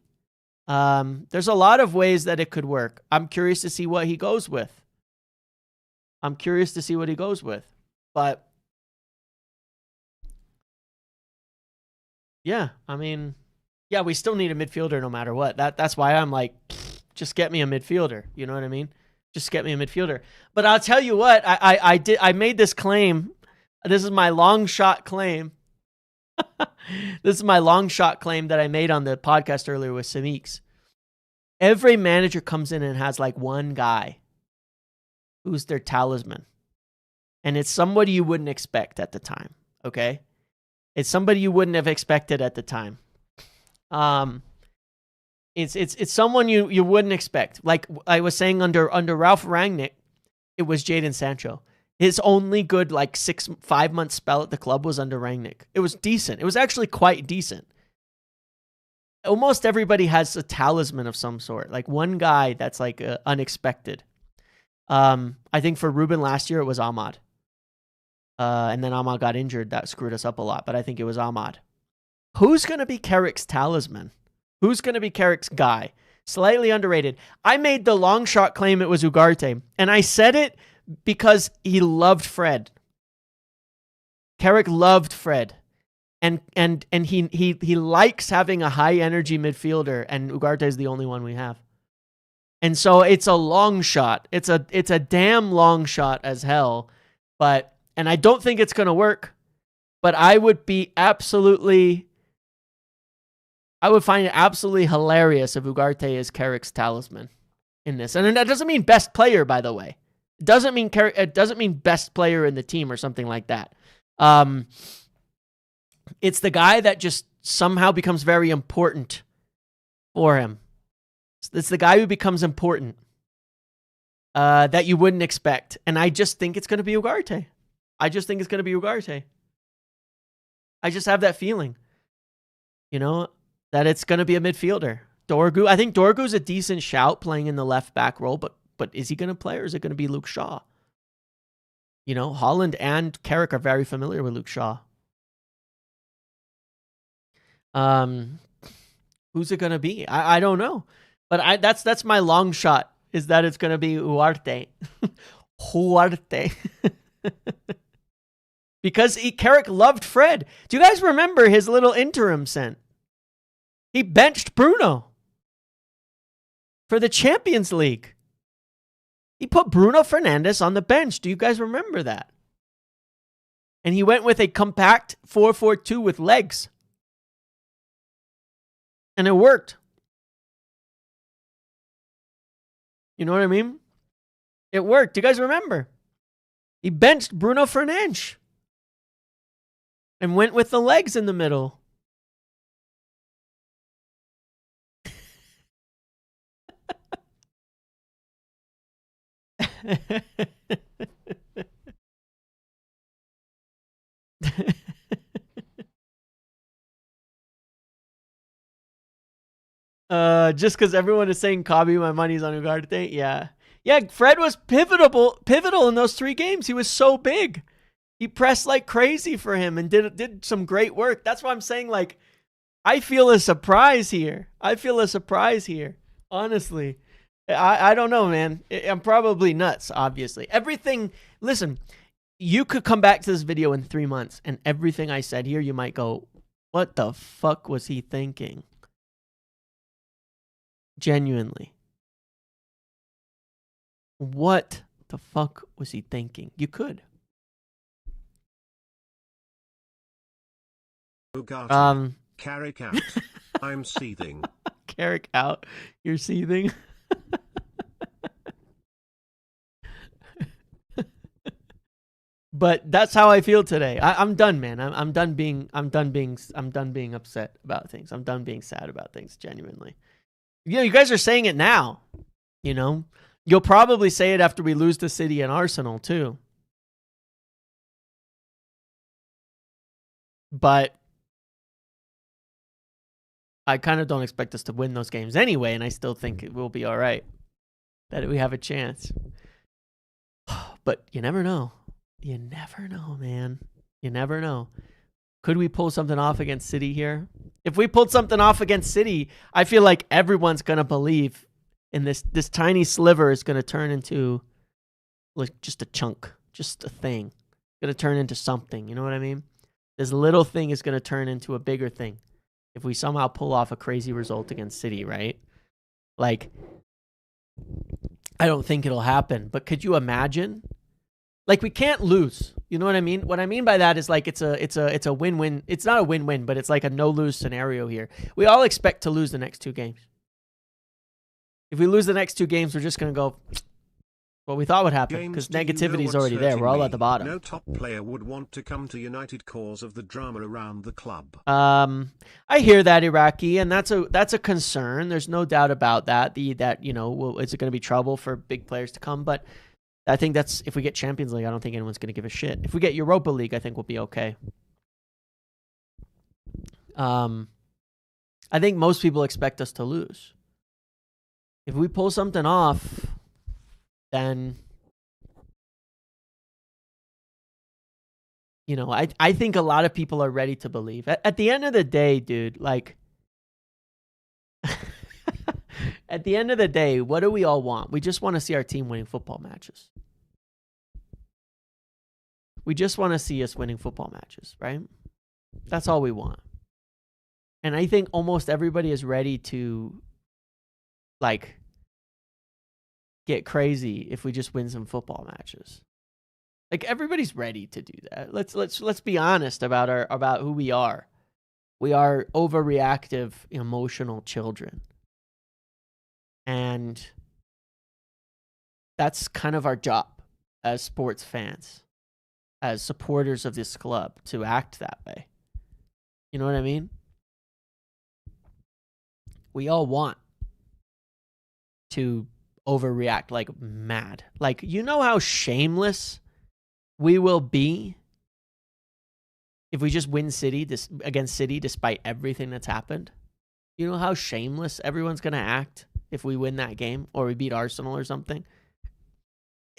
There's a lot of ways that it could work. I'm curious to see what he goes with. But yeah, we still need a midfielder no matter what. That's why I'm like, just get me a midfielder. You know what I mean? Just get me a midfielder. But I'll tell you what, I made this claim. This is my long shot claim. This is my long shot claim that I made on the podcast earlier with Samix. Every manager comes in and has like one guy who's their talisman. And it's somebody you wouldn't expect at the time. Okay? It's somebody you wouldn't have expected at the time. It's someone you wouldn't expect. Like I was saying under Ralph Rangnick, it was Jadon Sancho. His only good 5 month spell at the club was under Rangnick. It was decent. It was actually quite decent. Almost everybody has a talisman of some sort. Like one guy that's unexpected. I think for Ruben last year it was Ahmad. And then Ahmad got injured. That screwed us up a lot. But I think it was Ahmad. Who's going to be Carrick's talisman? Who's going to be Carrick's guy? Slightly underrated. I made the long shot claim it was Ugarte. And I said it because he loved Fred. Carrick loved Fred. And he likes having a high energy midfielder, and Ugarte is the only one we have. And so it's a long shot. It's a damn long shot as hell. And I don't think it's going to work. But I would find it absolutely hilarious if Ugarte is Carrick's talisman in this. And that doesn't mean best player, by the way. It doesn't mean best player in the team or something like that. It's the guy that just somehow becomes very important for him. It's the guy who becomes important that you wouldn't expect. And I just think it's going to be Ugarte. I just have that feeling, that it's going to be a midfielder. I think Dorgu's a decent shout playing in the left back role, but is he going to play or is it going to be Luke Shaw? Holland and Carrick are very familiar with Luke Shaw. Who's it going to be? I don't know. But that's my long shot, is that it's going to be Ugarte. Ugarte. Because Carrick loved Fred. Do you guys remember his little interim stint? He benched Bruno for the Champions League. He put Bruno Fernandes on the bench. Do you guys remember that? And he went with a compact 4-4-2 with legs. And it worked. You know what I mean? It worked. Do you guys remember? He benched Bruno Fernandes and went with the legs in the middle. Just because everyone is saying Kabi, my money's on Ugarte. Yeah. Fred was pivotal in those 3 games. He was so big. He pressed like crazy for him and did some great work. That's why I'm saying, like, I feel a surprise here. Honestly. I don't know, man. I'm probably nuts, obviously. Listen, you could come back to this video in 3 months and everything I said here, you might go, what the fuck was he thinking? Genuinely. What the fuck was he thinking? You could. Carrick out. I'm seething. Carrick out. You're seething. But that's how I feel today. I'm done, man. I'm done being upset about things. I'm done being sad about things, genuinely. You guys are saying it now. You'll probably say it after we lose to City and Arsenal too. But I kind of don't expect us to win those games anyway, and I still think it will be all right. That we have a chance. But you never know. You never know, man. You never know. Could we pull something off against City here? If we pulled something off against City, I feel like everyone's going to believe in this tiny sliver is going to turn into like just a chunk, just a thing. It's going to turn into something. You know what I mean? This little thing is going to turn into a bigger thing if we somehow pull off a crazy result against City, right? Like, I don't think it'll happen, but could you imagine? Like, we can't lose. You know what I mean? What I mean by that is like it's a win-win. It's not a win-win, but it's like a no-lose scenario here. We all expect to lose the next 2 games. If we lose the next 2 games, we're just going to go what we thought would happen because negativity is already there. We're all at the bottom. No top player would want to come to United cause of the drama around the club. I hear that, Iraqi, and that's a concern. There's no doubt about that. Is it going to be trouble for big players to come? But I think that's if we get Champions League, I don't think anyone's going to give a shit. If we get Europa League, I think we'll be okay. I think most people expect us to lose. If we pull something off, then I think a lot of people are ready to believe. At the end of the day, dude, like at the end of the day, what do we all want? We just want to see our team winning football matches. We just want to see us winning football matches, right? That's all we want. And I think almost everybody is ready to, like, get crazy if we just win some football matches. Like, everybody's ready to do that. Let's be honest about who we are. We are overreactive, emotional children. And that's kind of our job as sports fans, as supporters of this club, to act that way. You know what I mean? We all want to overreact like mad. Like, you know how shameless we will be if we just win against City despite everything that's happened? You know how shameless everyone's going to act if we win that game or we beat Arsenal or something?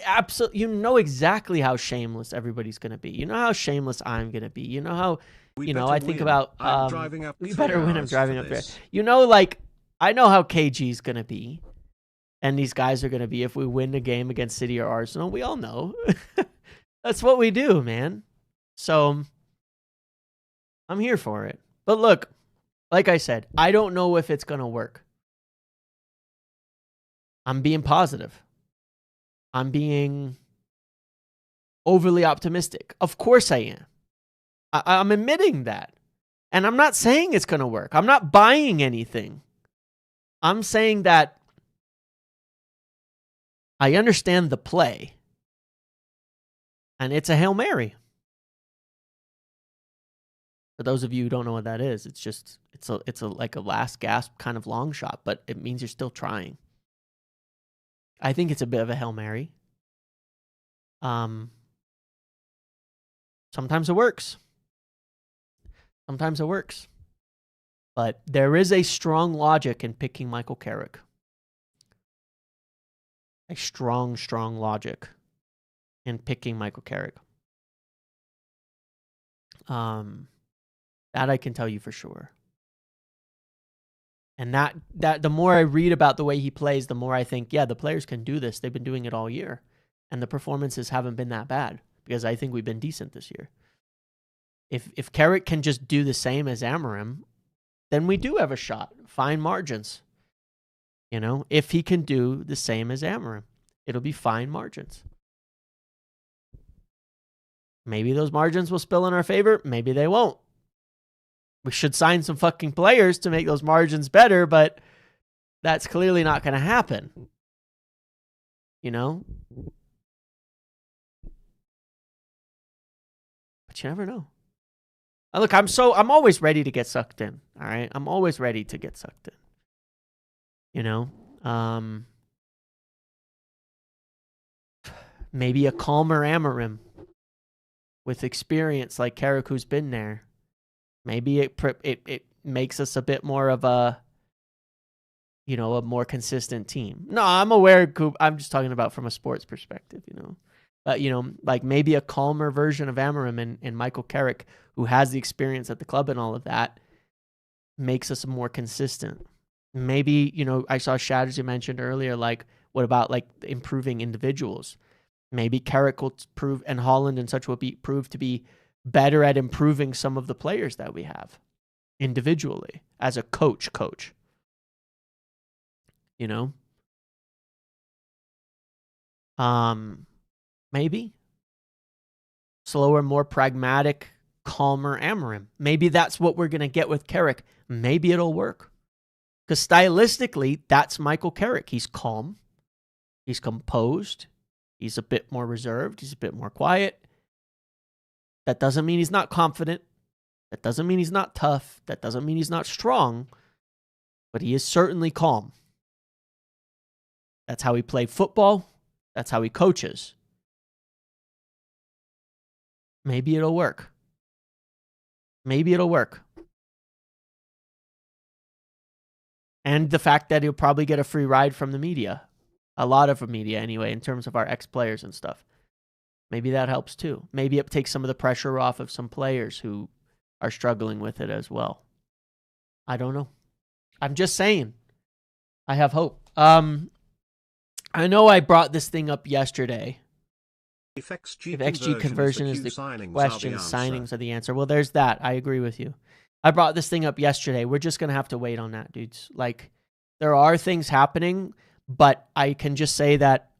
Absolutely. You know exactly how shameless everybody's going to be. You know how shameless I'm going to be. You know how, I think about, we better win. I'm driving up there. You know, like, I know how KG's going to be and these guys are going to be if we win a game against City or Arsenal. We all know. That's what we do, man. So I'm here for it. But look, like I said, I don't know if it's going to work. I'm being positive. I'm being overly optimistic. Of course I am. I'm admitting that. And I'm not saying it's going to work. I'm not buying anything. I'm saying that I understand the play. And it's a Hail Mary. For those of you who don't know what that is, it's like a last gasp kind of long shot, but it means you're still trying. I think it's a bit of a Hail Mary. Sometimes it works. Sometimes it works. But there is a strong logic in picking Michael Carrick. A strong logic in picking Michael Carrick. That I can tell you for sure. And that the more I read about the way he plays, the more I think, yeah, the players can do this. They've been doing it all year. And the performances haven't been that bad because I think we've been decent this year. If Carrick can just do the same as Amorim, then we do have a shot. Fine margins. If he can do the same as Amorim, it'll be fine margins. Maybe those margins will spill in our favor. Maybe they won't. We should sign some fucking players to make those margins better, but that's clearly not going to happen. But you never know. Look, I'm always ready to get sucked in. All right. I'm always ready to get sucked in. Maybe a calmer Amorim with experience like Carrick, who's been there. Maybe it makes us a bit more of a more consistent team. No, I'm aware. I'm just talking about from a sports perspective, But, like maybe a calmer version of Amorim and Michael Carrick, who has the experience at the club and all of that, makes us more consistent. Maybe, I saw Shad, as you mentioned earlier, like, what about, like, improving individuals? Maybe Carrick will prove, and Holland and such will prove to be better at improving some of the players that we have individually as a coach. Maybe slower, more pragmatic, calmer Amorim. Maybe that's what we're going to get with Carrick. Maybe it'll work. Because stylistically, that's Michael Carrick. He's calm. He's composed. He's a bit more reserved. He's a bit more quiet. That doesn't mean he's not confident. That doesn't mean he's not tough. That doesn't mean he's not strong. But he is certainly calm. That's how he played football. That's how he coaches. Maybe it'll work. Maybe it'll work. And the fact that he'll probably get a free ride from the media. A lot of the media anyway, in terms of our ex-players and stuff. Maybe that helps too. Maybe it takes some of the pressure off of some players who are struggling with it as well. I don't know. I'm just saying. I have hope. I know I brought this thing up yesterday. If XG conversion is the question, signings are the answer. Well, there's that. I agree with you. I brought this thing up yesterday. We're just going to have to wait on that, dudes. Like, there are things happening, But I can just say that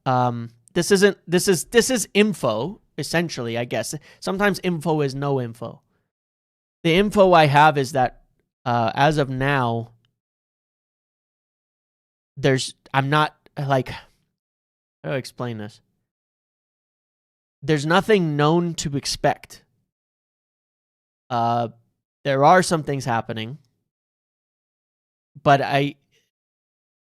this is info, essentially, I guess. Sometimes info is no info. The info I have is that as of now, I'm not, like, how do I explain this? There's nothing known to expect. There are some things happening, but I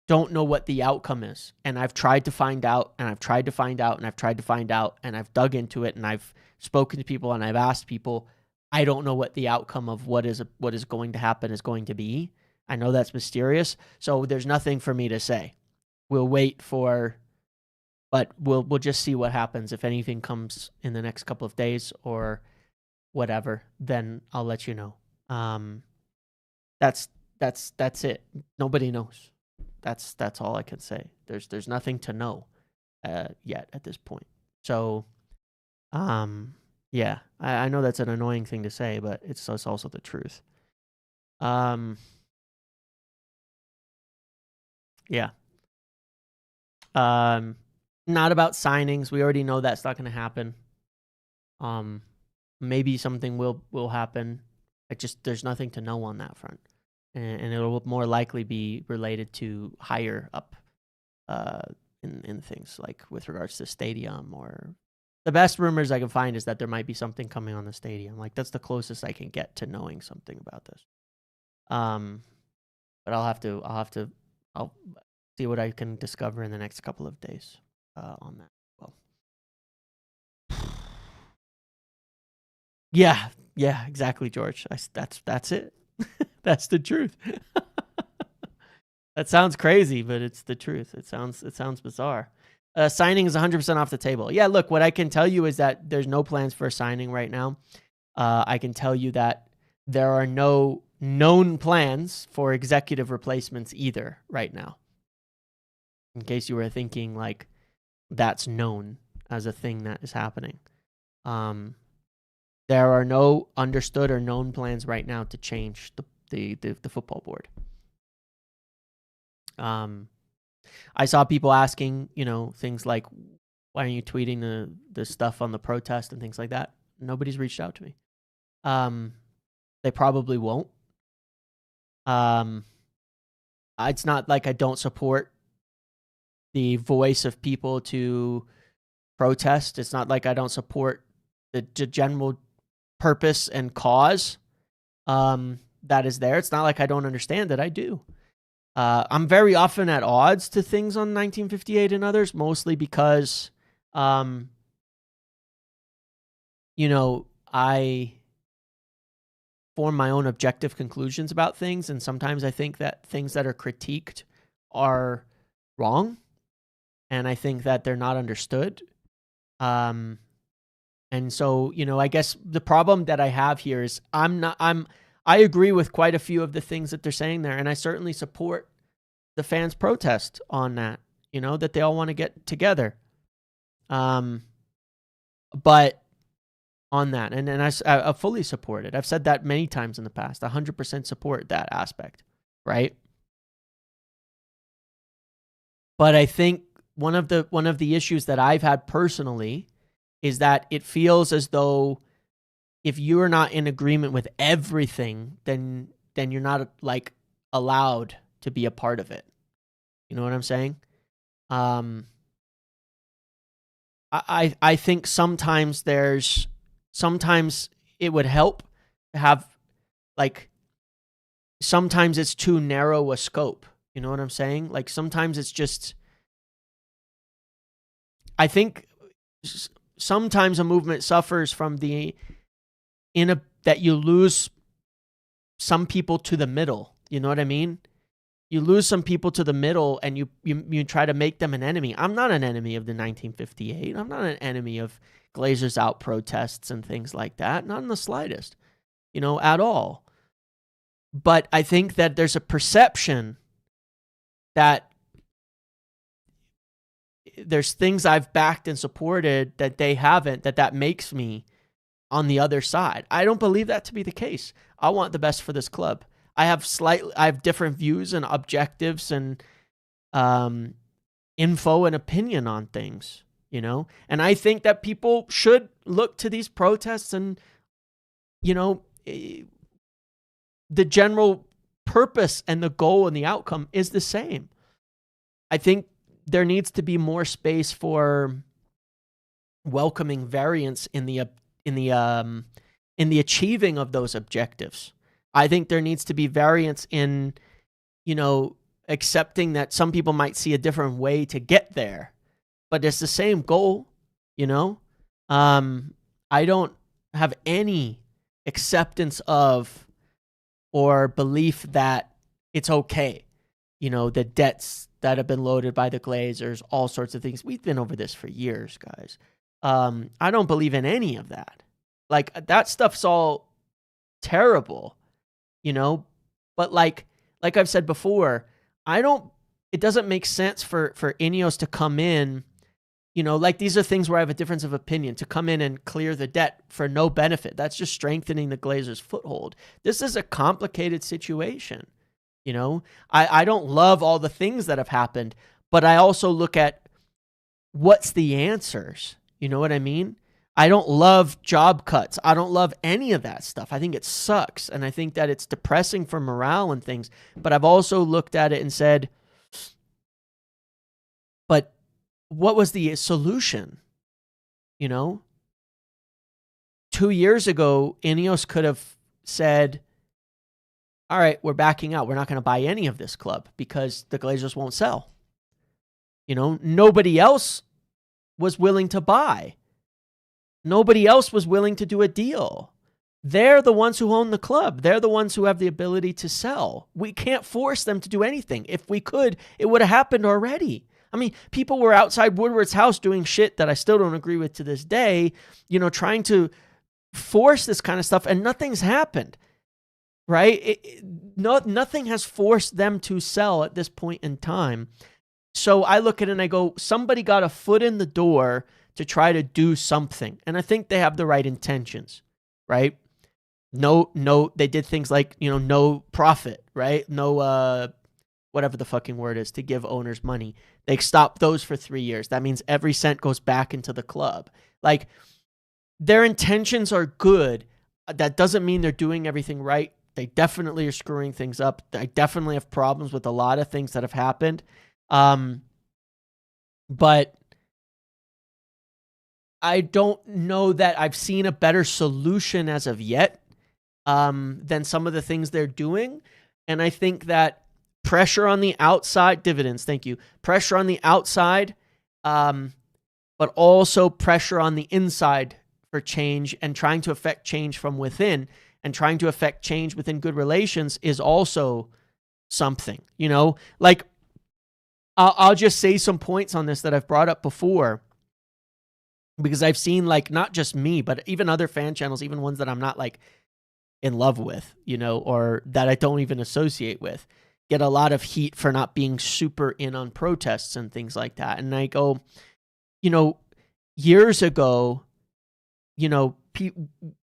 don't know what the outcome is. And I've tried to find out, and I've tried to find out, and I've tried to find out, and I've dug into it, and I've spoken to people, and I've asked people. I don't know what the outcome of what is going to happen is going to be. I know that's mysterious, so there's nothing for me to say. We'll wait but we'll just see what happens. If anything comes in the next couple of days or whatever, then I'll let you know. That's it. Nobody knows. That's all I can say. There's nothing to know yet at this point. So, yeah, I know that's an annoying thing to say, but it's also the truth. Yeah. Not about signings. We already know that's not going to happen. Maybe something will happen. There's nothing to know on that front. And it'll more likely be related to higher up in things like with regards to stadium, or the best rumors I can find is that there might be something coming on the stadium. Like, that's the closest I can get to knowing something about this. But I'll see what I can discover in the next couple of days on that. Well, yeah, exactly, George. That's it. That's the truth. That sounds crazy, but it's the truth. It sounds bizarre. Signing is 100% off the table. Yeah, look, what I can tell you is that there's no plans for a signing right now. I can tell you that there are no known plans for executive replacements either right now. In case you were thinking, like, that's known as a thing that is happening. There are no understood or known plans right now to change the football board. I saw people asking, things like, why aren't you tweeting the stuff on the protest and things like that? Nobody's reached out to me. They probably won't. It's not like I don't support the voice of people to protest. It's not like I don't support the general purpose and cause that is there. It's not like I don't understand it. I do. I'm very often at odds to things on 1958 and others, mostly because, I form my own objective conclusions about things, and sometimes I think that things that are critiqued are wrong, and I think that they're not understood. And so, I guess the problem that I have here is I agree with quite a few of the things that they're saying there, and I certainly support the fans' protest on that, that they all want to get together. But on that, and I fully support it. I've said that many times in the past. 100% support that aspect, right? But I think one of the issues that I've had personally is that it feels as though if you are not in agreement with everything, then you're not, like, allowed to be a part of it. You know what I'm saying? I think sometimes it would help to have, like, sometimes it's too narrow a scope. You know what I'm saying? Like, sometimes it's just, I think sometimes a movement suffers from that you lose some people to the middle. You know what I mean? You lose some people to the middle, and you try to make them an enemy. I'm not an enemy of the 1958. I'm not an enemy of Glazers out protests and things like that. Not in the slightest, at all. But I think that there's a perception that there's things I've backed and supported that they haven't, that makes me on the other side. I don't believe that to be the case. I want the best for this club. I have different views and objectives and info and opinion on things, you know? And I think that people should look to these protests and, you know, the general purpose and the goal and the outcome is the same. I think there needs to be more space for welcoming variance in the achieving of those objectives. I think there needs to be variance in, you know, accepting that some people might see a different way to get there, but it's the same goal, you know? I don't have any acceptance of or belief that it's okay. You know, the debts that have been loaded by the Glazers, all sorts of things. We've been over this for years, guys. I don't believe in any of that. Like, that stuff's all terrible, you know? But like I've said before, it doesn't make sense for Ineos to come in, you know, like these are things where I have a difference of opinion, to come in and clear the debt for no benefit. That's just strengthening the Glazers' foothold. This is a complicated situation, you know? I don't love all the things that have happened, but I also look at what's the answers. You know what I mean? I don't love job cuts. I don't love any of that stuff. I think it sucks, and I think that it's depressing for morale and things. But I've also looked at it and said, but what was the solution? You know? 2 years ago, Ineos could have said, all right, we're backing out. We're not going to buy any of this club because the Glazers won't sell. You know, nobody else was willing to buy. Nobody else was willing to do a deal. They're the ones who own the club. They're the ones who have the ability to sell. We can't force them to do anything. If we could, it would have happened already. I mean, people were outside Woodward's house doing shit that I still don't agree with to this day, you know, trying to force this kind of stuff, and nothing's happened, right? Nothing has forced them to sell at this point in time. So I look at it and I go, somebody got a foot in the door to try to do something. And I think they have the right intentions, right? No, they did things like, you know, no profit, right? No, whatever the fucking word is, to give owners money. They stopped those for 3 years. That means every cent goes back into the club. Like, their intentions are good. That doesn't mean they're doing everything right. They definitely are screwing things up. I definitely have problems with a lot of things that have happened. But I don't know that I've seen a better solution as of yet than some of the things they're doing. And I think that pressure on the outside, dividends, thank you, pressure on the outside, but also pressure on the inside for change, and trying to affect change from within and trying to affect change within good relations is also something, you know? Like, I'll just say some points on this that I've brought up before, because I've seen, like, not just me, but even other fan channels, even ones that I'm not, like, in love with, you know, or that I don't even associate with, get a lot of heat for not being super in on protests and things like that. And I go, you know, years ago, you know,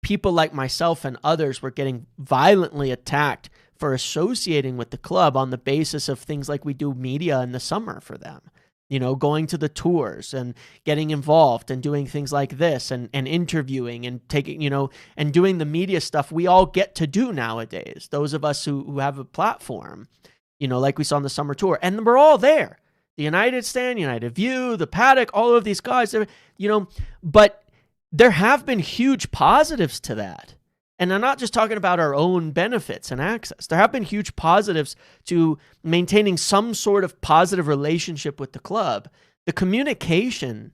people like myself and others were getting violently attacked for associating with the club on the basis of things like we do media in the summer for them. You know, going to the tours and getting involved and doing things like this and interviewing and taking, you know, and doing the media stuff we all get to do nowadays. Those of us who have a platform, you know, like we saw on the summer tour, and we're all there. The United Stand, United View, the Paddock, all of these guys, you know, but there have been huge positives to that. And I'm not just talking about our own benefits and access. There have been huge positives to maintaining some sort of positive relationship with the club. The communication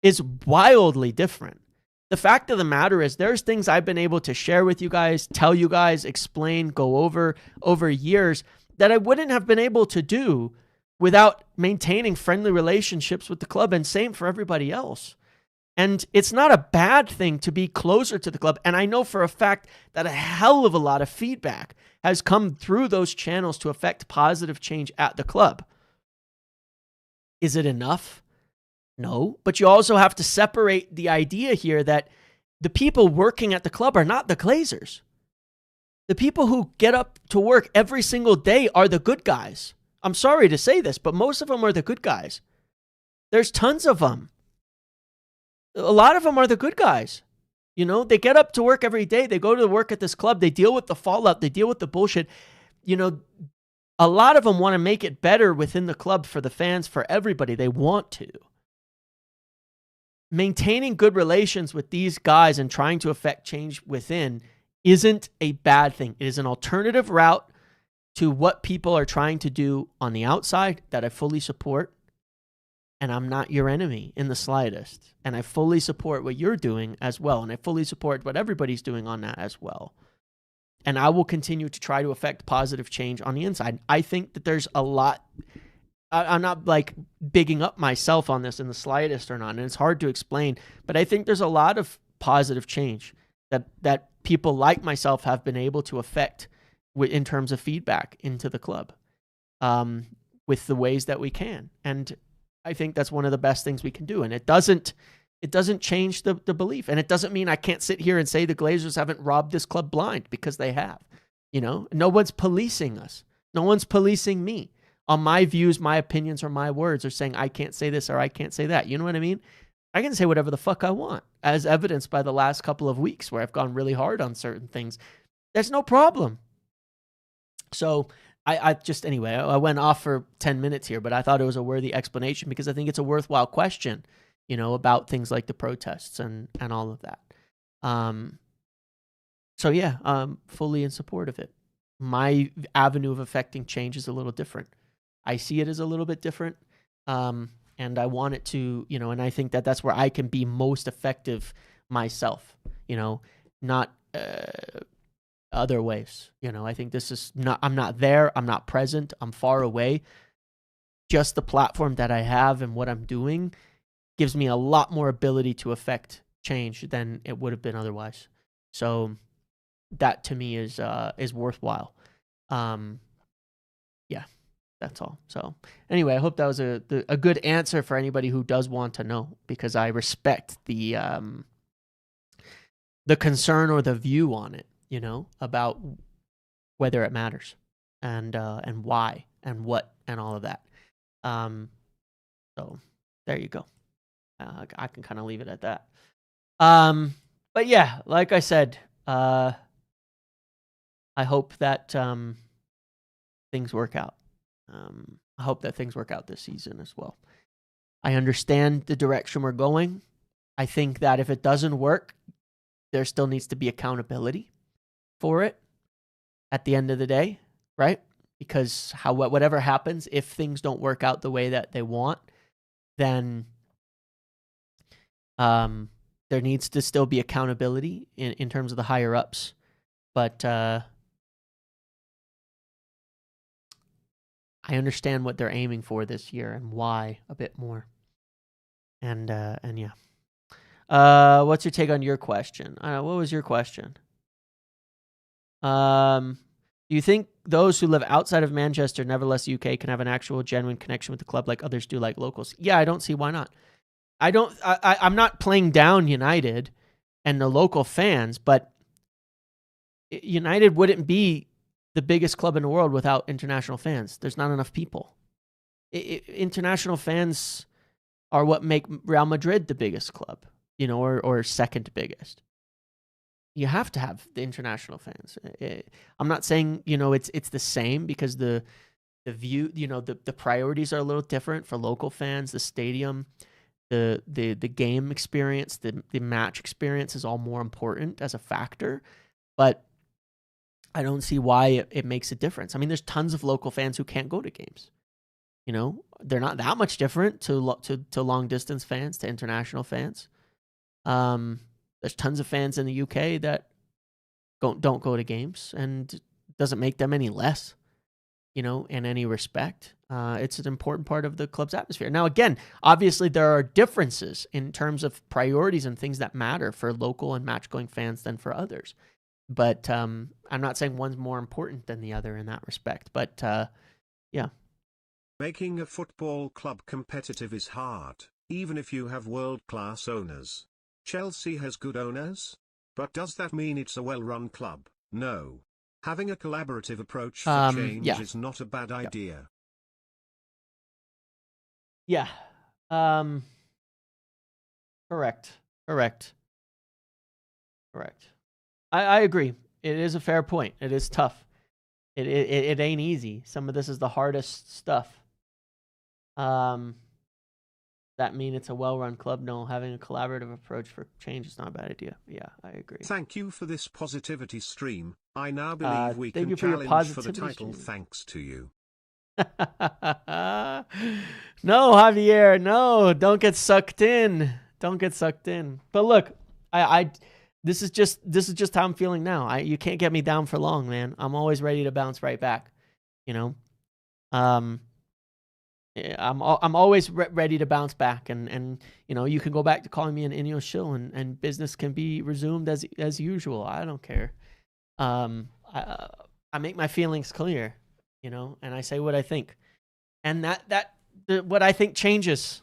is wildly different. The fact of the matter is, there's things I've been able to share with you guys, tell you guys, explain, go over years that I wouldn't have been able to do without maintaining friendly relationships with the club, and same for everybody else. And it's not a bad thing to be closer to the club. And I know for a fact that a hell of a lot of feedback has come through those channels to affect positive change at the club. Is it enough? No. But you also have to separate the idea here that the people working at the club are not the Glazers. The people who get up to work every single day are the good guys. I'm sorry to say this, but most of them are the good guys. There's tons of them. A lot of them are the good guys. You know, they get up to work every day. They go to work at this club. They deal with the fallout. They deal with the bullshit. You know, a lot of them want to make it better within the club for the fans, for everybody. They want to. Maintaining good relations with these guys and trying to affect change within isn't a bad thing. It is an alternative route to what people are trying to do on the outside that I fully support. And I'm not your enemy in the slightest. And I fully support what you're doing as well. And I fully support what everybody's doing on that as well. And I will continue to try to affect positive change on the inside. I think that there's a lot. I'm not like bigging up myself on this in the slightest or not. And it's hard to explain. But I think there's a lot of positive change that people like myself have been able to affect in terms of feedback into the club with the ways that we can. And I think that's one of the best things we can do. And it doesn't change the belief. And it doesn't mean I can't sit here and say the Glazers haven't robbed this club blind, because they have. You know, no one's policing us. No one's policing me on my views, my opinions, or my words, or saying I can't say this or I can't say that. You know what I mean? I can say whatever the fuck I want, as evidenced by the last couple of weeks where I've gone really hard on certain things. There's no problem. So I just, anyway, I went off for 10 minutes here, but I thought it was a worthy explanation because I think it's a worthwhile question, you know, about things like the protests and all of that. So yeah, fully in support of it. My avenue of affecting change is a little different. I see it as a little bit different. And I want it to, you know, and I think that that's where I can be most effective myself, you know, not other ways. You know, I think this is not, I'm not there, I'm not present, I'm far away. Just the platform that I have and what I'm doing gives me a lot more ability to affect change than it would have been otherwise. So that to me is worthwhile. Yeah, that's all. So anyway, I hope that was a good answer for anybody who does want to know, because I respect the concern or the view on it, you know, about whether it matters and why and what and all of that. So there you go. I can kind of leave it at that. But yeah, like I said, I hope that things work out. I hope that things work out this season as well. I understand the direction we're going. I think that if it doesn't work, there still needs to be accountability for it at the end of the day, right? Because whatever happens, if things don't work out the way that they want, then there needs to still be accountability in terms of the higher ups. But I understand what they're aiming for this year and why a bit more. And yeah. What's your take on your question? What was your question? Do you think those who live outside of Manchester, nevertheless UK, can have an actual genuine connection with the club like others do, like locals? Yeah, I don't see why not. I'm not playing down United and the local fans, but United wouldn't be the biggest club in the world without international fans. There's not enough people. International fans are what make Real Madrid the biggest club, you know, or second biggest. You have to have the international fans. I'm not saying, you know, it's the same, because the view, you know, the priorities are a little different for local fans. The stadium, the game experience, the match experience is all more important as a factor. But I don't see why it makes a difference. I mean, there's tons of local fans who can't go to games. You know, they're not that much different to long distance fans, to international fans. There's tons of fans in the UK that don't go to games, and it doesn't make them any less, you know, in any respect. It's an important part of the club's atmosphere. Now, again, obviously there are differences in terms of priorities and things that matter for local and match-going fans than for others. But I'm not saying one's more important than the other in that respect. But yeah. Making a football club competitive is hard, even if you have world-class owners. Chelsea has good owners? But does that mean it's a well-run club? No. Having a collaborative approach for change is not a bad idea. Yeah. Correct. Correct. Correct. I agree. It is a fair point. It is tough. It ain't easy. Some of this is the hardest stuff. That mean it's a well-run club? No, having a collaborative approach for change is not a bad idea. Yeah, I agree. Thank you for this positivity stream. I now believe we thank can you for your challenge for the positivity title stream. thanks to you. No, Javier, no, don't get sucked in. Don't get sucked in. But look, this is just how I'm feeling now. You can't get me down for long, man. I'm always ready to bounce right back. You know, I'm always ready to bounce back, and you know, you can go back to calling me an Ineos shill, and business can be resumed as usual. I don't care. I make my feelings clear, you know, and I say what I think, and what I think changes.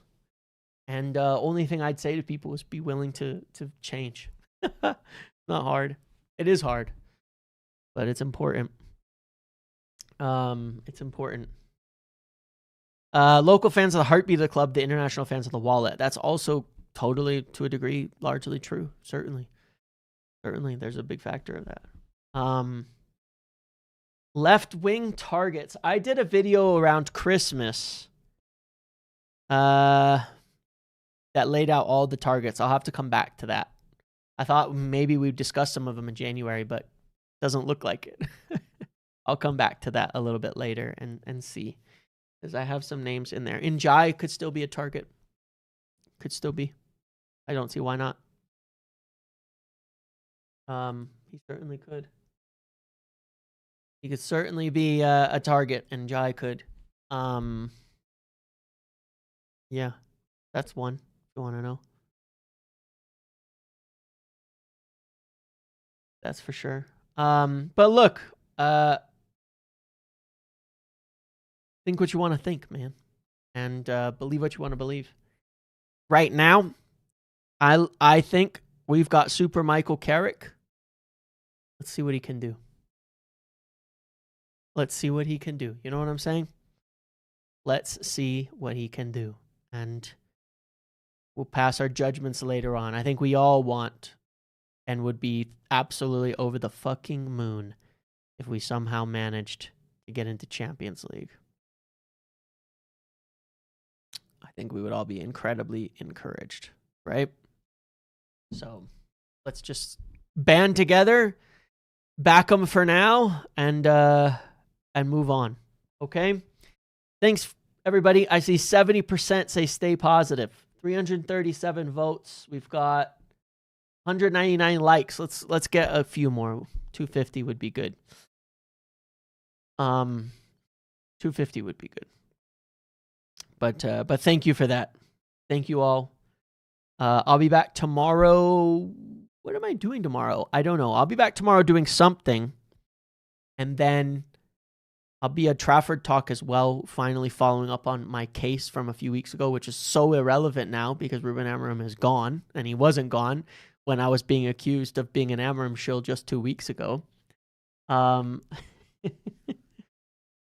And only thing I'd say to people is be willing to change. Not hard. It is hard, but it's important. It's important. Local fans are the heartbeat of the club. The international fans are the wallet. That's also totally, to a degree, largely true. Certainly, there's a big factor of that. Left wing targets. I did a video around Christmas. That laid out all the targets. I'll have to come back to that. I thought maybe we'd discuss some of them in January, but it doesn't look like it. I'll come back to that a little bit later and see. Because I have some names in there. Njai could still be a target. Could still be. I don't see why not. He certainly could. He could certainly be a target, and Njai could. Yeah, that's one. If you want to know. That's for sure. But look, think what you want to think, man, and believe what you want to believe. Right now, I think we've got Super Michael Carrick. Let's see what he can do. Let's see what he can do. You know what I'm saying? Let's see what he can do, and we'll pass our judgments later on. I think we all want and would be absolutely over the fucking moon if we somehow managed to get into Champions League. I think we would all be incredibly encouraged, right? So let's just band together, back them for now, and move on. Okay? Thanks, everybody. I see 70% say stay positive. 337 votes. We've got 199 likes. Let's get a few more. 250 would be good. 250 would be good. But thank you for that. Thank you all. I'll be back tomorrow. What am I doing tomorrow? I don't know. I'll be back tomorrow doing something. And then I'll be at Trafford Talk as well, finally following up on my case from a few weeks ago, which is so irrelevant now because Ruben Amorim is gone, and he wasn't gone when I was being accused of being an Amorim shill just 2 weeks ago. But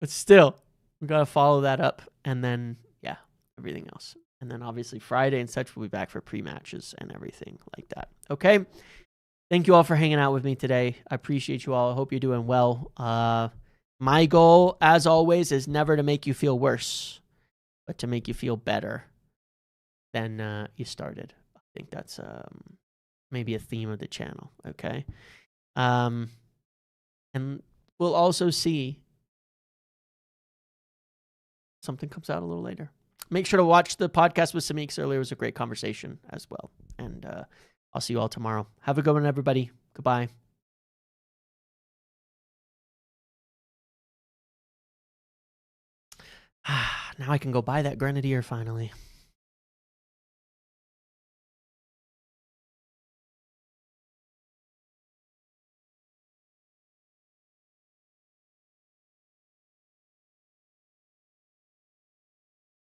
still, we got to follow that up, and then, yeah, everything else. And then obviously Friday and such, we'll be back for pre-matches and everything like that. Okay? Thank you all for hanging out with me today. I appreciate you all. I hope you're doing well. My goal, as always, is never to make you feel worse, but to make you feel better than you started. I think that's maybe a theme of the channel, okay? And we'll also see something comes out a little later. Make sure to watch the podcast with Samix earlier. It was a great conversation as well. And I'll see you all tomorrow. Have a good one, everybody. Goodbye. Now I can go buy that Grenadier finally.